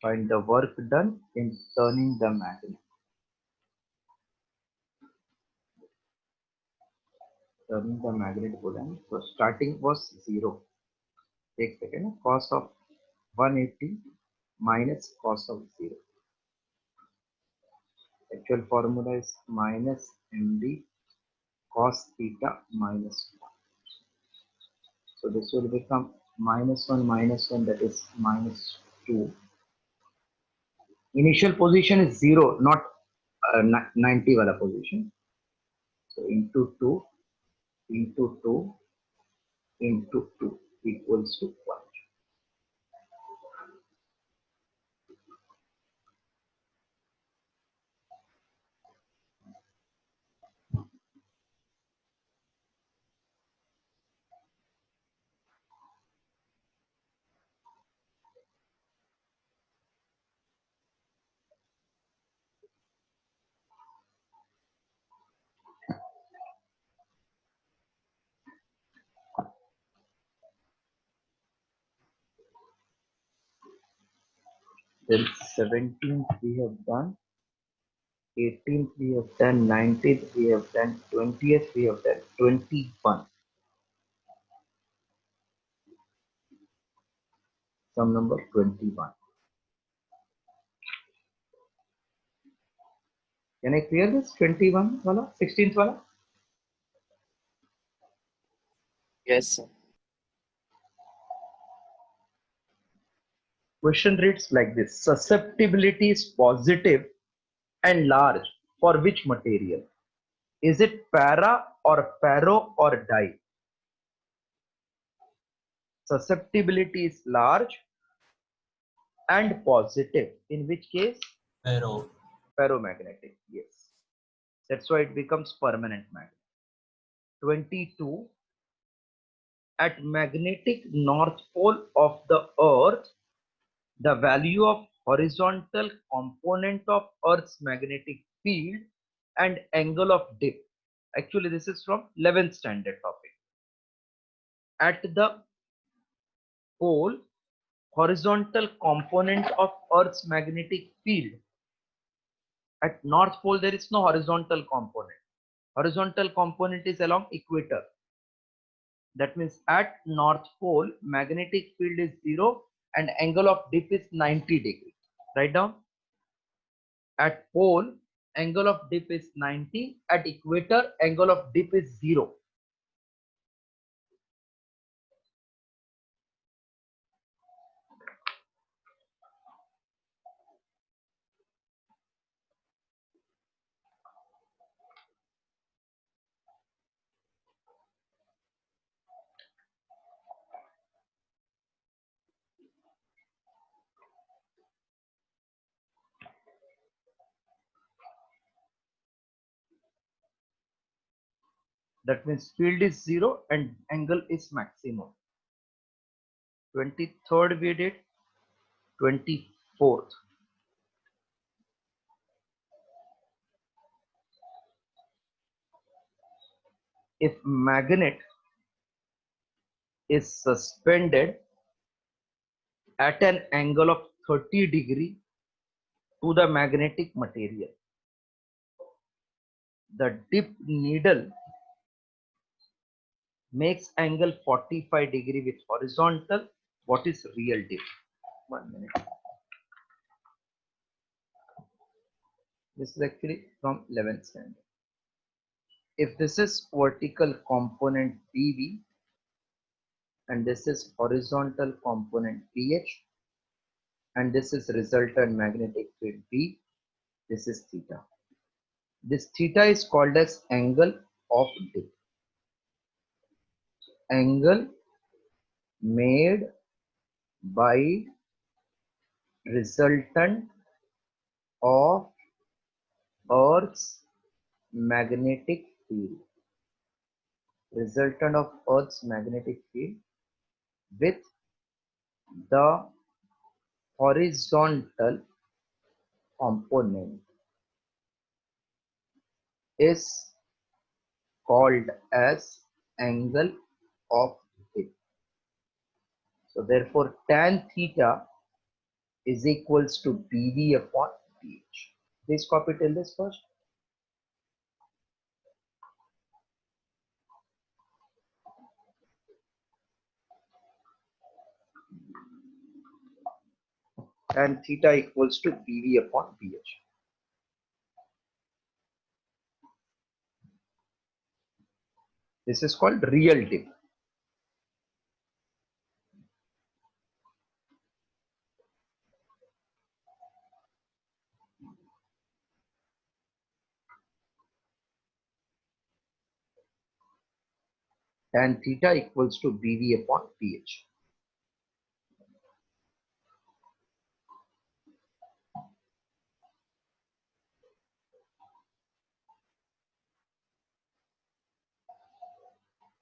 Find the work done in turning the magnet. Turning the magnet Bulan. So starting was 0. Take second. Cos of 180 minus cos of 0. Actual formula is minus mb cos theta minus 1. So this will become minus 1, that is minus 2. Initial position is 0, not 90 wala position. So into 2 into 2 into 2 equals to 1. Then 17th we have done, 18th we have done, 19th we have done, 20th we have done, 21. Sum number 21. Can I clear this 21 wala, 16th wala? Yes, sir. Question reads like this: susceptibility is positive and large for which material? Is it para or ferro or di? Susceptibility is large and positive. In which case? Ferro. Ferromagnetic. Yes. That's why it becomes permanent magnet. 22. At magnetic north pole of the earth, the value of horizontal component of earth's magnetic field and angle of dip. Actually, this is from 11th standard topic. At the pole, horizontal component of Earth's magnetic field. At North Pole, there is no horizontal component. Horizontal component is along equator. That means at North Pole, magnetic field is 0 and angle of dip is 90 degrees. Write down. At pole, angle of dip is 90. At equator, angle of dip is 0. That means field is 0 and angle is maximum. 23rd we did, 24th. If magnet is suspended at an angle of 30 degree to the magnetic material, the dip needle makes angle 45 degree with horizontal. What is real dip? 1 minute. This is actually from 11th standard. If this is vertical component PV and this is horizontal component PH and this is resultant magnetic field B, this is theta. This theta is called as angle of dip. Angle made by resultant of Earth's magnetic field. Resultant of Earth's magnetic field with the horizontal component is called as angle of dip. So therefore tan theta is equals to BV upon PH. Please copy till this first. Tan theta equals to BV upon PH. This is called real dip. Tan theta equals to BV upon PH.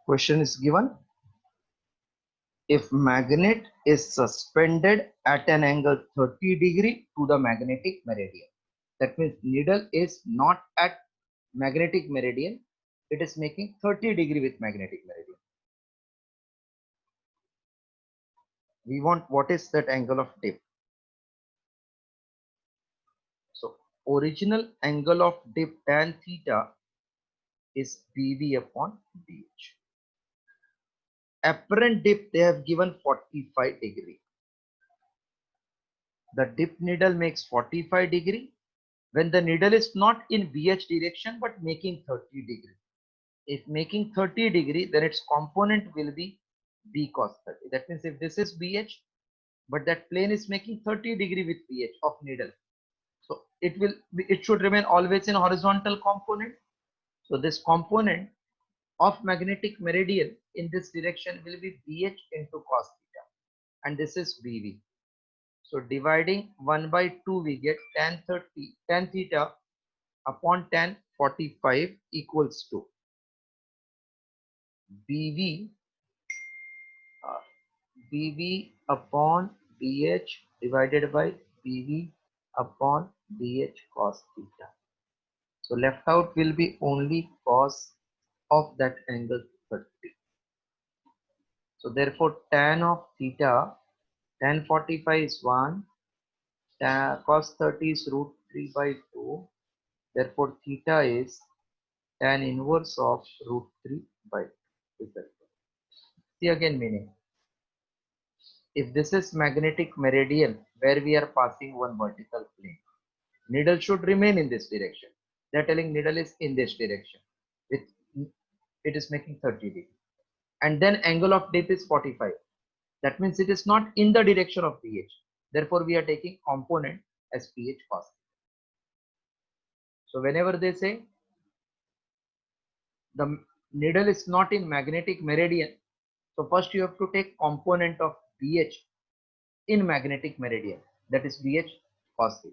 Question is given. If magnet is suspended at an angle 30 degree to the magnetic meridian. That means needle is not at magnetic meridian. It is making 30 degree with magnetic meridian. We want what is that angle of dip. So original angle of dip tan theta is BV upon BH. Apparent dip they have given 45 degree. The dip needle makes 45 degree when the needle is not in BH direction but making 30 degree. If making 30 degree, then its component will be B cos 30. That means if this is BH, but that plane is making 30 degree with BH of needle. So it should remain always in horizontal component. So this component of magnetic meridian in this direction will be BH into cos theta. And this is BV. So dividing 1 by 2, we get tan theta upon tan 45 equals to BV BV upon BH divided by BV upon BH cos theta. So left out will be only cos of that angle 30. So therefore tan of theta Tan 45 is 1. Cos 30 is root 3 by 2. Therefore, theta is tan inverse of root 3 by 2. See again meaning. If this is magnetic meridian where we are passing one vertical plane, needle should remain in this direction. They are telling needle is in this direction. It is making 30 degrees. And then angle of dip is 45. That means it is not in the direction of pH. Therefore, we are taking component as pH positive. So whenever they say the needle is not in magnetic meridian, so first you have to take component of pH in magnetic meridian, that is pH positive.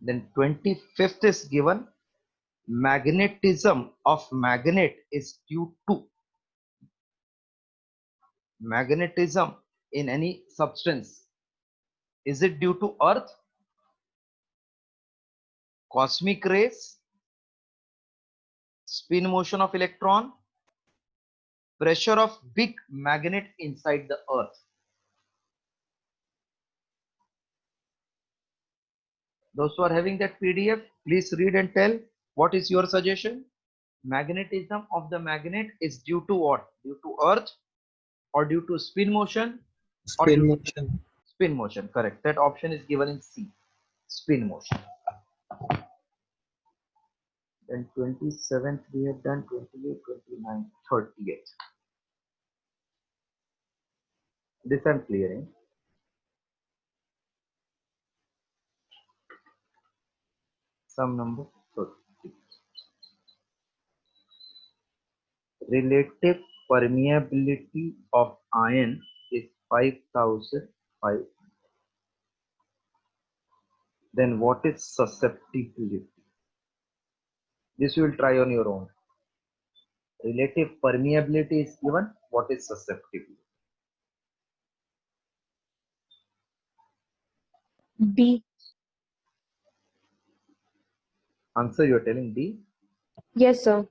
Then 25th is given, magnetism of magnet is due to magnetism in any substance. Is it due to earth, cosmic rays, spin motion of electron, pressure of big magnet inside the earth? Those who are having that PDF, please read and tell what is your suggestion. Magnetism of the magnet is due to what? Due to earth, or due to spin motion, or Spin due to motion. spin motion? Correct. That option is given in C, spin motion. Then 27th we have done, 28, 29, 38. This I'm clearing. Sum number 30. Relative permeability of iron is 5005. Then what is susceptibility? This you will try on your own. Relative permeability is given. What is susceptibility? D. Answer you are telling D? Yes, sir.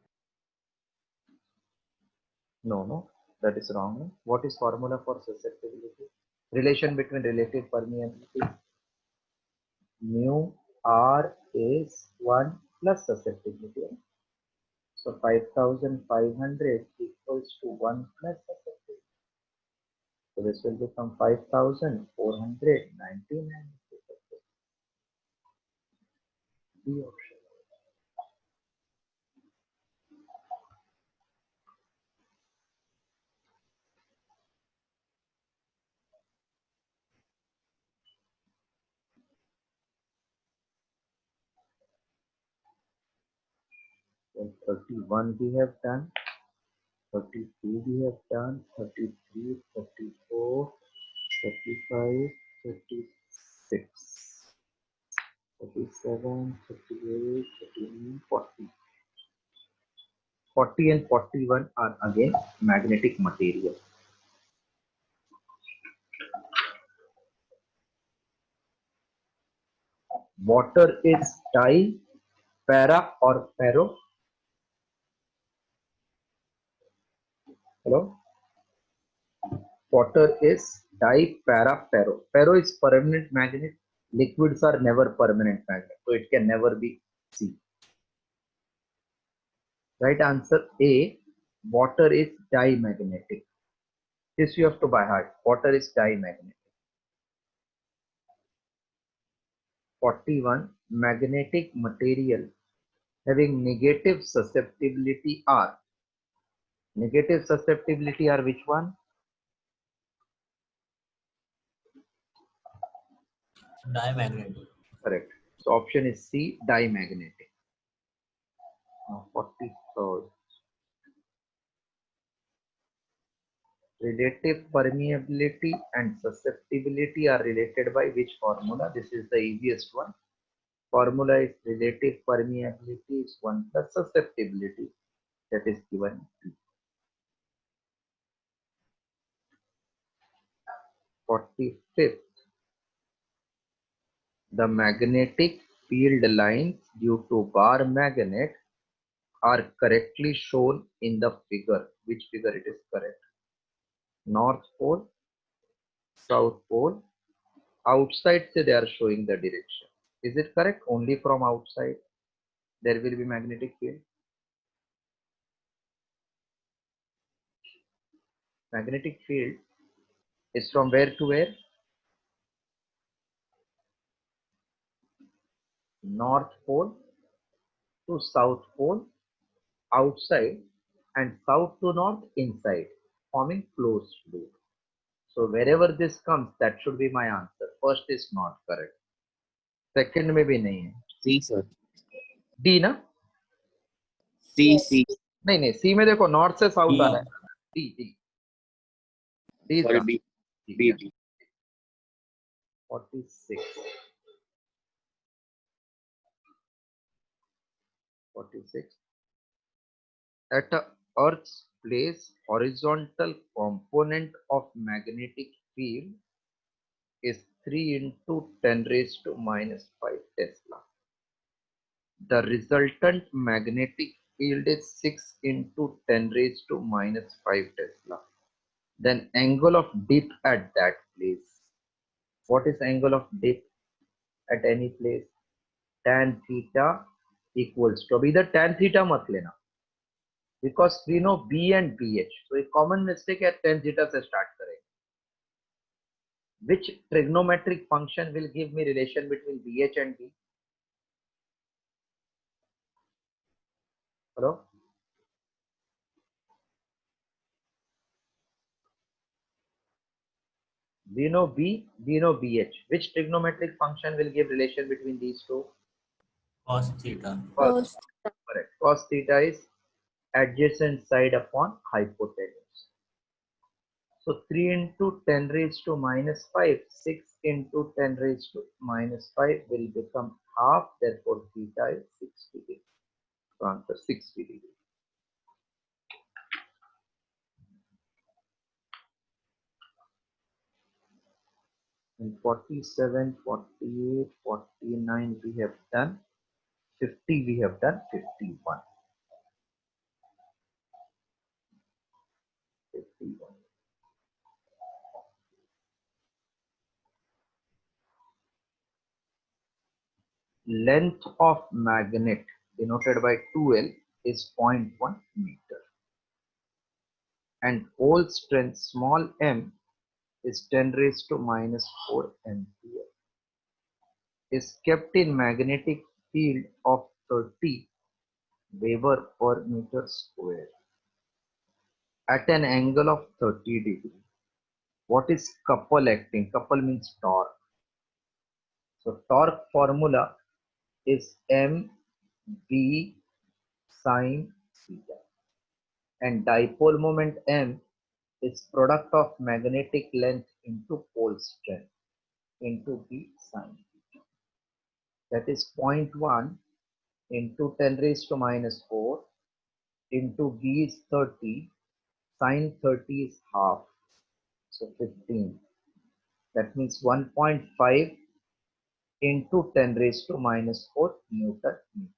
No, that is wrong. What is formula for susceptibility? Relation between relative permeability. Mu R is 1 plus susceptibility. So 5500 equals to 1 plus susceptibility. So this will become 5499. B option. Then 31 we have done, 32 we have done, 33, 34, 35, 36, 37, 38, 39, 40. 40 and 41 are again magnetic material. Water is di, para or ferro. Hello? Water is di, para, ferro. Ferro is permanent magnet. Liquids are never permanent magnet. So it can never be C. Right answer A. Water is dimagnetic. This you have to by heart. Water is dimagnetic. 41. Magnetic material having negative susceptibility are. Negative susceptibility are which one? Diamagnetic. Correct. So option is C, dimagnetic. Now 43rd. Relative permeability and susceptibility are related by which formula? This is the easiest one. Formula is relative permeability is 1 plus susceptibility, that is given P. 45th, the magnetic field lines due to bar magnet are correctly shown in the figure. Which figure it is correct? North pole, south pole. Outside say they are showing the direction. Is it correct? Only from outside there will be magnetic field. Magnetic field is from where to where? North pole to south pole outside, and south to north inside, forming closed loop. So wherever this comes, that should be my answer. First is not correct. Second में भी नहीं है. C sir. D ना? C. नहीं नहीं, C में देखो north से साउथ D. आ रहा है. D. D is Sorry, the B. ठीक B. है. B. 46. At a Earth's place, horizontal component of magnetic field is 3 into 10 raised to minus 5 Tesla. The resultant magnetic field is 6 into 10 raised to minus 5 Tesla. Then angle of dip at that place. What is angle of dip at any place? Tan theta equals to. अभी इधर tan theta मत लेना. Because we know B and BH. So a common mistake है tan theta से start करें. Which trigonometric function will give me relation between BH and B? Hello? We know B, we know BH. Which trigonometric function will give relation between these two? Cos theta. Cos. Correct. Cos theta is adjacent side upon hypotenuse. So 3 into 10 raised to minus 5, 6 into 10 raised to minus 5 will become half. Therefore, theta is 60 degree. So answer 60 degree. In 47, 48, 49 we have done. 50 we have done. 51. 51. Length of magnet denoted by 2L is 0.1 meter. And hole strength small m is 10 raised to minus 4 ampere. Is kept in magnetic field of 30 Weber per meter square at an angle of 30 degree. What is couple acting? Couple means torque. So torque formula is mb sine theta, and dipole moment m is product of magnetic length into pole strength into b sine theta. That is 0.1 into 10 raised to minus 4 into b is 30, sine 30 is half, so 15. That means 1.5 into 10 raised to minus 4 Newton meter.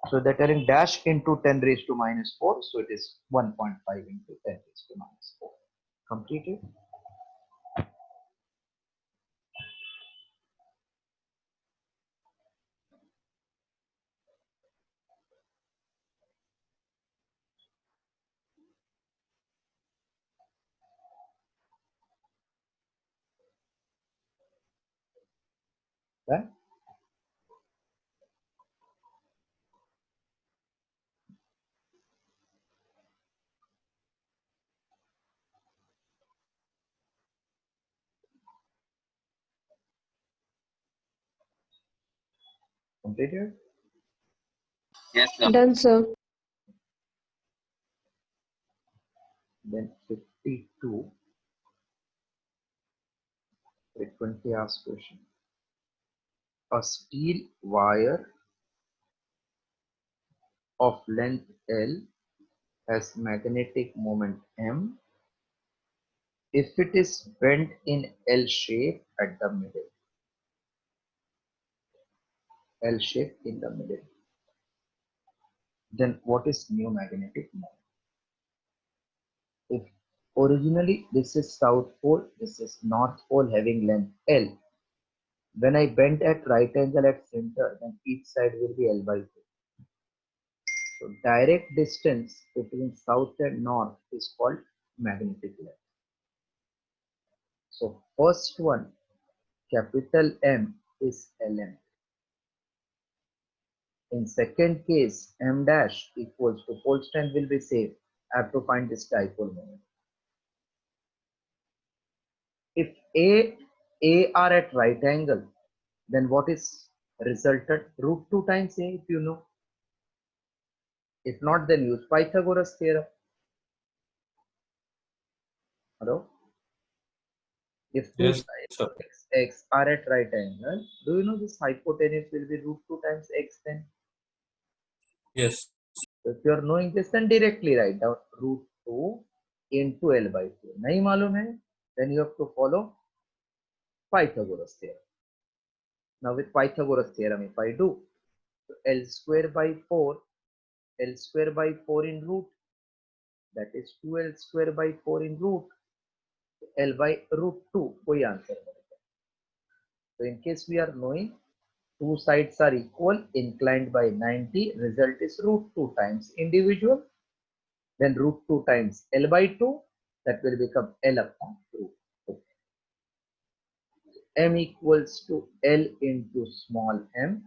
So they're telling dash into 10 raised to minus 4, so it is 1.5 into 10 raised to minus 4. Completed? Right? Completed? Yes sir. Done, sir. Then 52. Frequently asked question. a steel wire of length L has magnetic moment M if it is bent in L shape at the middle. L shape in the middle. Then what is mu magnetic moment? If originally this is south pole, this is north pole having length L. When I bend at right angle at center, then each side will be L by 2. So direct distance between south and north is called magnetic length. So first one, capital M is Lm. In second case, M dash equals to pole strength will be same. I have to find this dipole moment. If A are at right angle, then what is resultant? Root 2 times A, if you know. If not, then use Pythagoras theorem. Hello? If two Yes, sides sir. of x are at right angle, do you know this hypotenuse will be root 2 times x then? Yes. So if you are knowing this, then directly write down root 2 into L by 2. Nahi malum hai? Then you have to follow Pythagoras theorem. Now with Pythagoras theorem, if I do L square by 4, L square by 4 in root, that is 2L square by 4 in root, L by root 2, koi answer banta. So in case we are knowing two sides are equal, inclined by 90, result is root 2 times individual, then root 2 times L by 2, that will become L upon root 2. M equals to L into small m.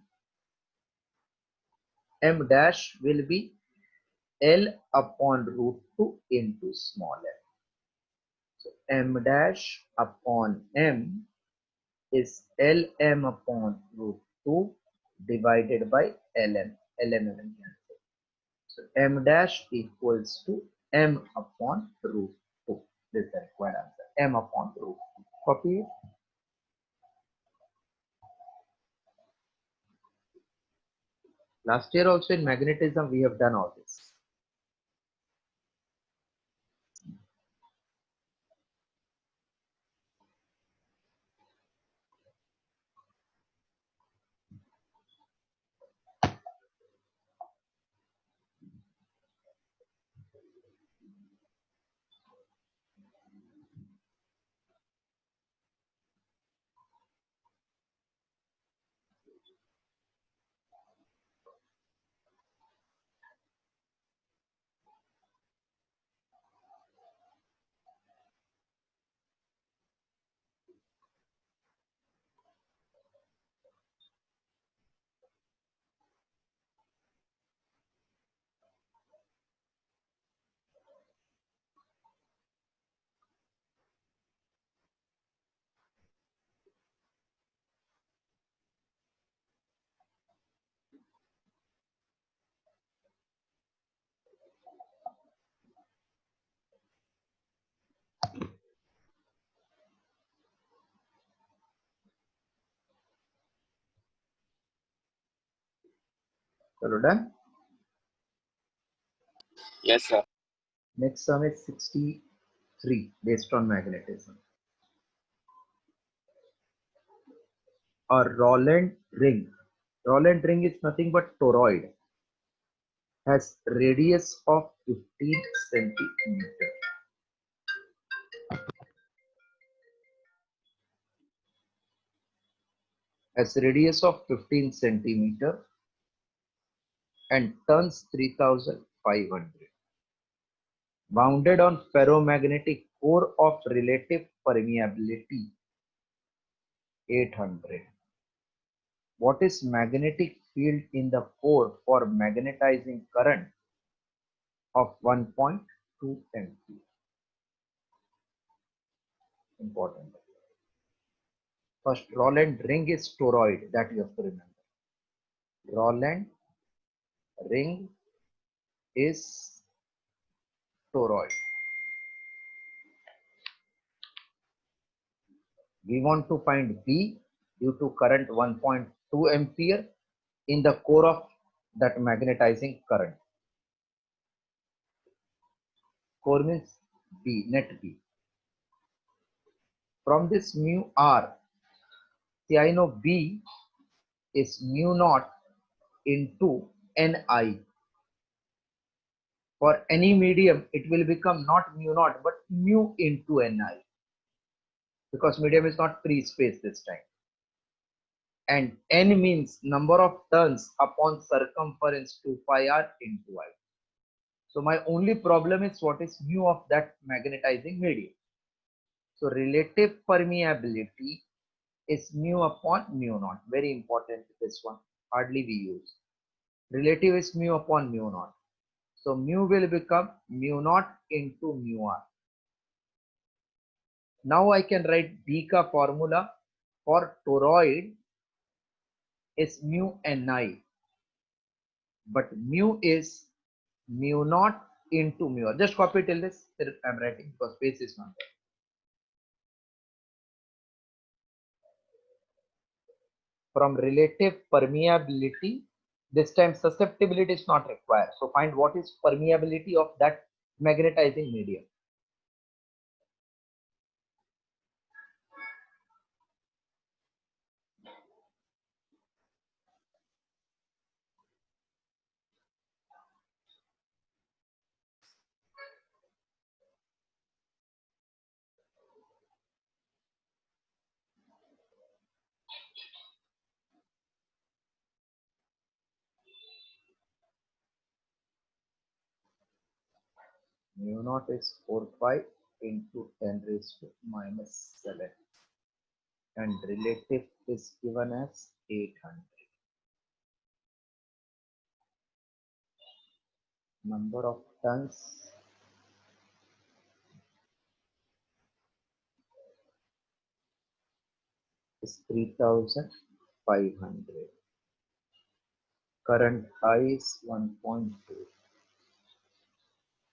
M dash will be L upon root 2 into small m. So M dash upon M is Lm upon root 2 divided by Lm. Lm cancel. So M dash equals to M upon root 2. This is the required answer. M upon root 2. Copy it. Last year also in magnetism we have done all this. So done. Yes, sir. Next sum is 63 based on magnetism. A Rowland ring. Rowland ring is nothing but toroid. Has radius of 15 centimeter. Has radius of 15 centimeter and turns 3500. Bounded on ferromagnetic core of relative permeability 800. What is magnetic field in the core for magnetizing current of 1.2 ampere? Important. First, Rowland ring is toroid, that you have to remember. Rowland ring is toroid. We want to find B due to current 1.2 2 ampere in the core of that magnetizing current. Core means B, net B. From this mu r, see, I know B is mu naught into Ni. For any medium, it will become not mu naught but mu into Ni, because medium is not free space this time. And N means number of turns upon circumference 2 pi r into I. So my only problem is what is mu of that magnetizing medium. So relative permeability is mu upon mu naught. Very important, this one. Hardly we use. Relative is mu upon mu naught. So mu will become mu naught into mu r. Now I can write B ka formula for toroid is mu Ni. But mu is mu naught into mu r. Just copy till this. I'm writing because space is not there. From relative permeability, this time susceptibility is not required. So find what is permeability of that magnetizing medium. Mu naught is 4 pi into 10 raised to minus 7, and relative is given as 800. Number of tons is 3500. Current I is 1.2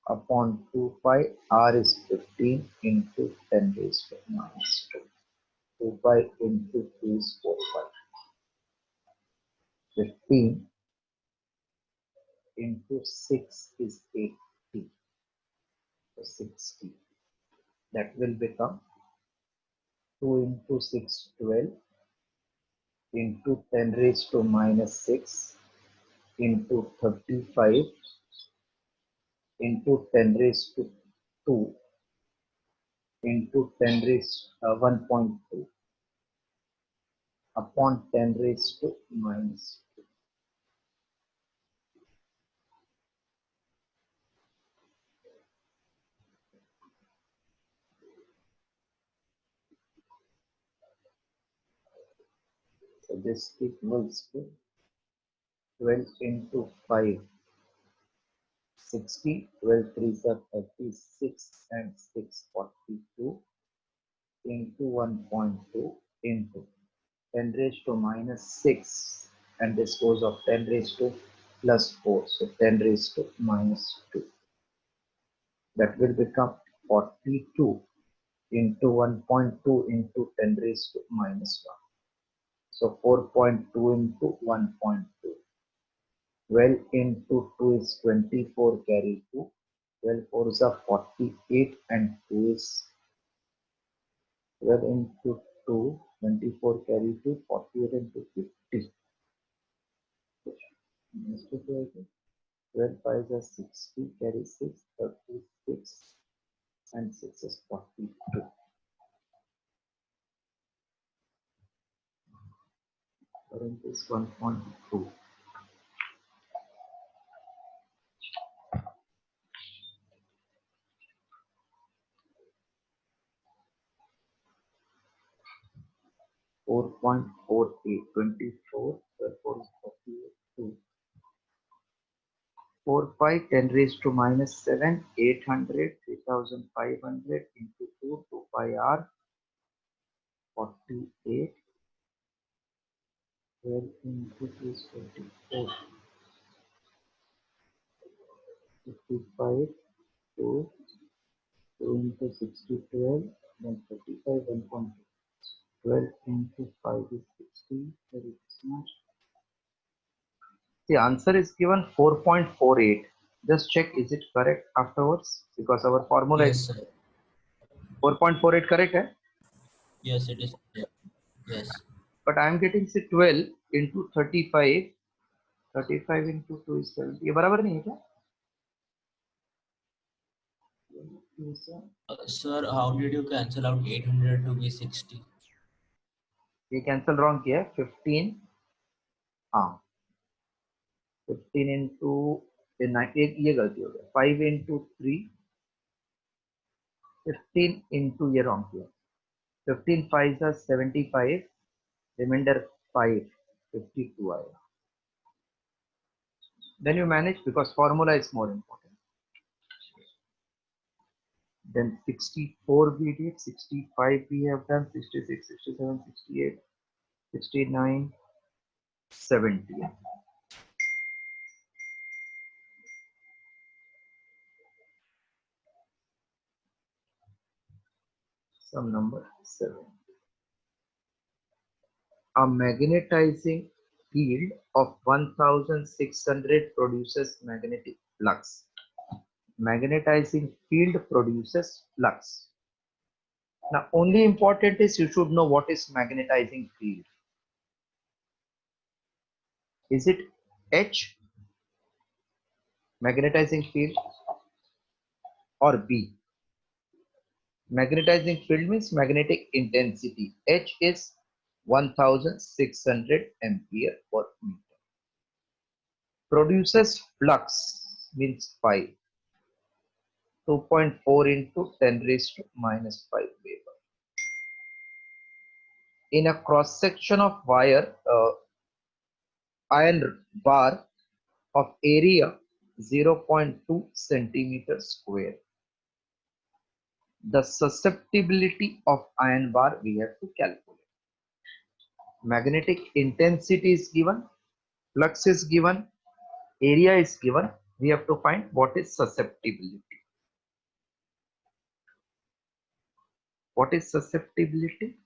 upon 2 pi r is 15 into 10 raised to minus 2. 2 pi into 2 is 4 pi. 15 into 6 is 80. So 60. That will become 2 into 6, 12 into 10 raised to minus 6 into 35 into 10 raised to 2 into 10 raised 1.2 upon 10 raised to minus 2. So this equals to 12 into 5, 60, 12 3s are 36 and 6, 42 into 1.2 into 10 raised to minus 6, and this goes of 10 raised to plus 4, so 10 raised to minus 2. That will become 42 into 1.2 into 10 raised to minus 1. So 4.2 into 1.2. 12 into 2 is 24, carry 2. 12 4s are 48 and 2 is 12 into 2, 24 carry 2, 48 into 50. 12 5s are 60, carry 6, 36 and 6 is 42. Current is 1.2. Four point 48, 24, 4 is 48, 2. 4 pi 10 raised to minus 7, 800, 3500 into 2, 2 pi r, 48, 12 into 2 is 24, 55, 2, 2 into 60, 12, then 35, 1.2. 12 into 5 is 60, 36 much, The answer is given 4.48. Just check, is it correct afterwards? Because our formula Yes, is sir. 4.48 correct, eh? Yes, it is. Yes. But I am getting say 12 into 35. 35 into 2 is 70. ये बराबर नहीं है क्या? Sir, how did you cancel out 800 to be 60? ये cancel wrong किया है. 15. हाँ. 15 into ये गलती हो गया. 5 into 3. 15 into ये wrong किया. 15 5s are 75. Remainder 5. 52 आएगा. Then you manage because formula is more important. Then 64 we did, 65 we have done, 66, 67, 68, 69, 70. Some number 7. A magnetizing field of 1600 produces magnetic flux. Magnetizing field produces flux. Now, only important is you should know what is magnetizing field. Is it H, magnetizing field, or B? Magnetizing field means magnetic intensity. H is 1600 ampere per meter. Produces flux means phi. 2.4 into 10 raised to minus 5 Weber. In a cross section of wire, iron bar of area 0.2 centimeter square. The susceptibility of iron bar we have to calculate. Magnetic intensity is given, flux is given, area is given. We have to find what is susceptibility. What is susceptibility?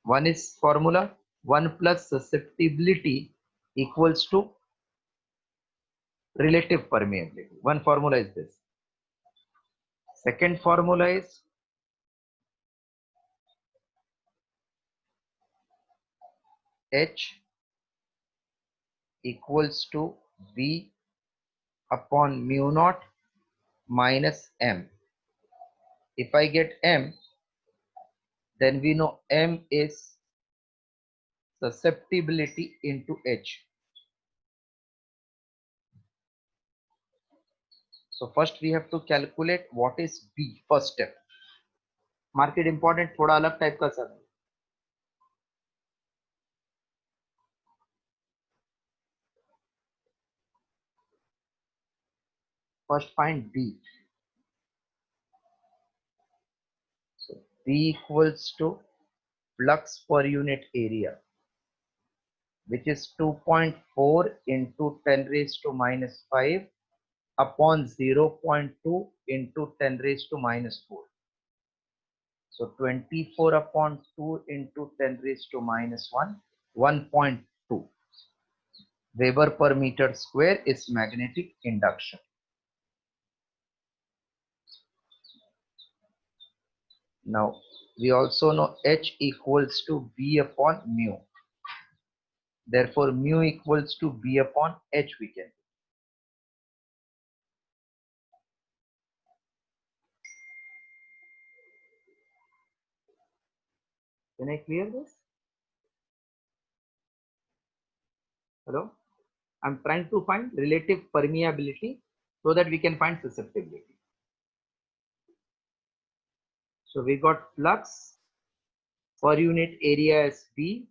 One is formula 1 plus susceptibility equals to relative permeability. One formula is this. Second formula is H equals to V upon mu naught minus M. If I get M, then we know M is susceptibility into H. So first we have to calculate what is B, first step. Market important, थोड़ा अलग type का sir. First find B. So B equals to flux per unit area, which is 2.4 into 10 raised to minus 5 upon 0.2 into 10 raised to minus 4. So 24 upon 2 into 10 raised to minus 1, 1.2. Weber per meter square is magnetic induction. Now we also know H equals to B upon mu. Therefore mu equals to B upon H we can. Can I clear this? Hello? I'm trying to find relative permeability so that we can find susceptibility. So we got flux per unit area is B,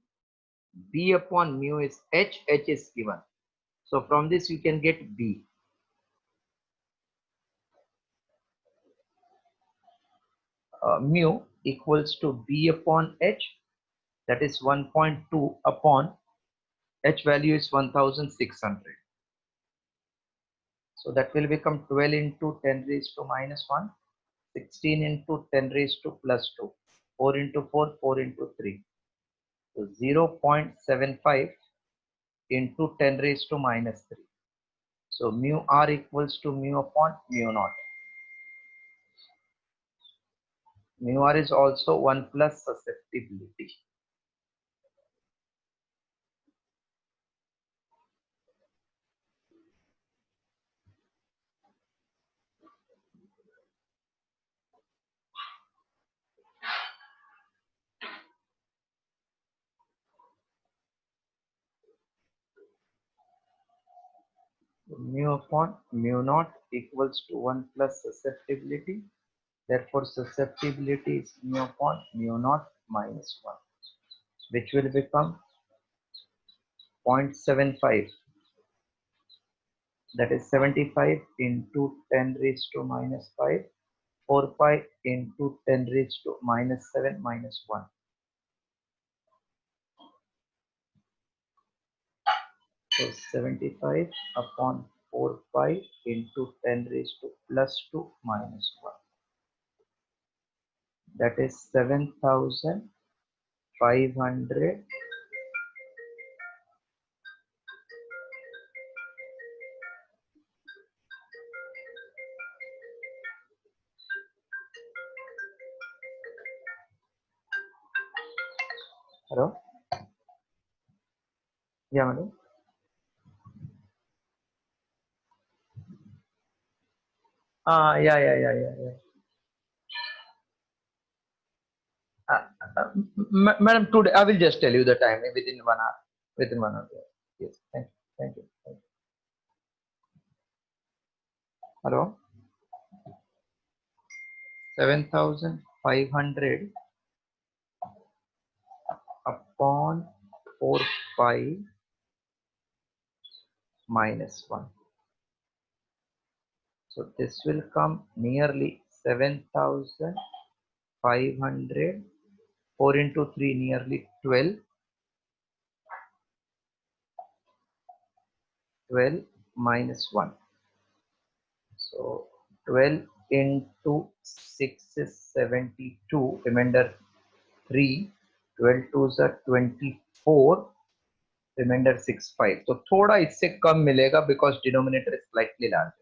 B upon mu is H, H is given. So from this you can get B. Mu equals to B upon H, that is 1.2 upon H value is 1600. So that will become 12 into 10 raised to minus 1, 16 into 10 raised to plus 2, 4 into 4, 4 into 3. So 0.75 into 10 raised to minus 3. So mu r equals to mu upon mu naught. Mu r is also 1 plus susceptibility. Mu upon mu naught equals to 1 plus susceptibility. Therefore, susceptibility is mu upon mu naught minus 1, which will become 0.75. That is 75 into 10 raised to minus 5, 4 pi into 10 raised to minus 7 minus 1. So 75 upon 4 pi into 10 raised to plus 2 minus 1. That is 7,500 Hello? Yeah, madam. Yeah. Madam, today I will just tell you the time within 1 hour. Within 1 hour. Yes. Thank you. Hello? 7,500 upon 4 pi minus 1. So this will come nearly 7,500. 4 into 3 nearly 12. 12 minus 1. So 12 into 6 is 72. Remainder 3. 12 2s are 24. Remainder 6 5. So थोड़ा इससे कम मिलेगा because denominator is slightly larger.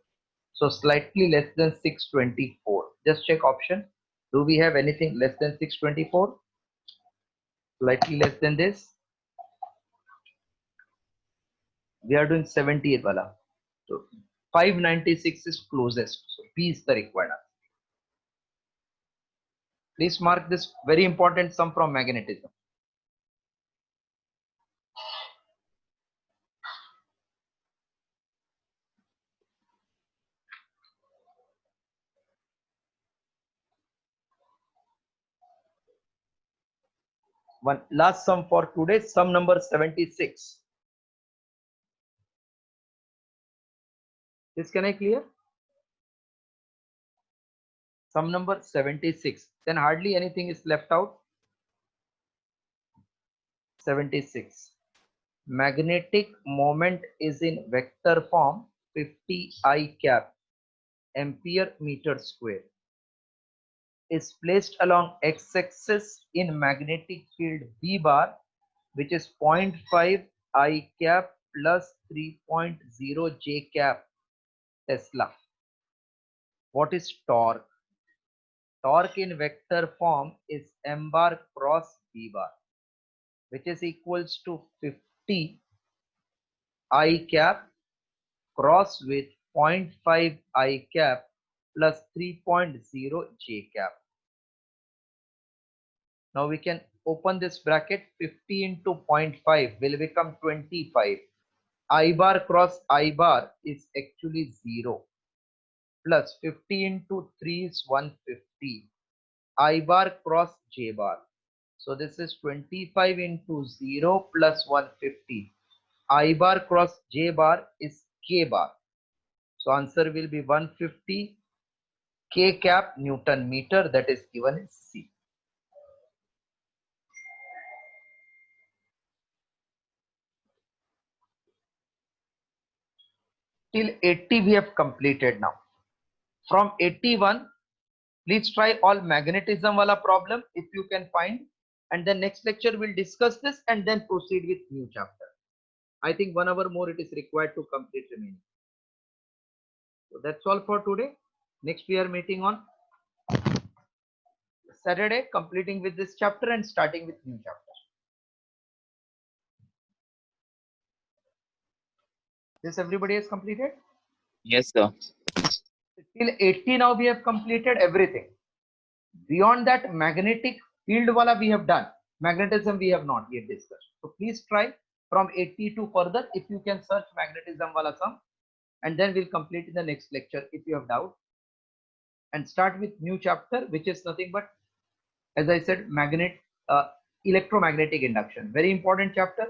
So slightly less than 624. Just check option. Do we have anything less than 624? Slightly less than this. We are doing 78 wala. So 596 is closest. So P is the required answer. Please mark this very important sum from magnetism. One last sum for today, sum number 76. This can I clear? Sum number 76. Then hardly anything is left out. 76. Magnetic moment is in vector form 50 I cap ampere meter square. Is placed along x-axis in magnetic field B bar, which is 0.5 I cap plus 3.0 J cap Tesla. What is torque? Torque in vector form is m bar cross B bar, which is equals to 50 I cap cross with 0.5 I cap plus 3.0 J cap. Now we can open this bracket. 50 into 0.5 will become 25. I bar cross I bar is actually 0. Plus 50 into 3 is 150. I bar cross J bar. So this is 25 into 0 plus 150. I bar cross J bar is K bar. So answer will be 150 K cap Newton meter, that is given as C. Till 80 we have completed now. From 81, please try all magnetism wala problem if you can find. and then next lecture we'll discuss this and then proceed with new chapter. I think 1 hour more it is required to complete remaining. So that's all for today. Next we are meeting on Saturday, completing with this chapter and starting with new chapter. This everybody has completed? Yes, sir. Till 80 now we have completed everything. Beyond that, magnetic field wala we have done. Magnetism we have not yet discussed. So please try from 80 to further if you can search magnetism wala sum, and then we'll complete in the next lecture if you have doubt. And start with new chapter, which is nothing but, as I said, electromagnetic induction. Very important chapter.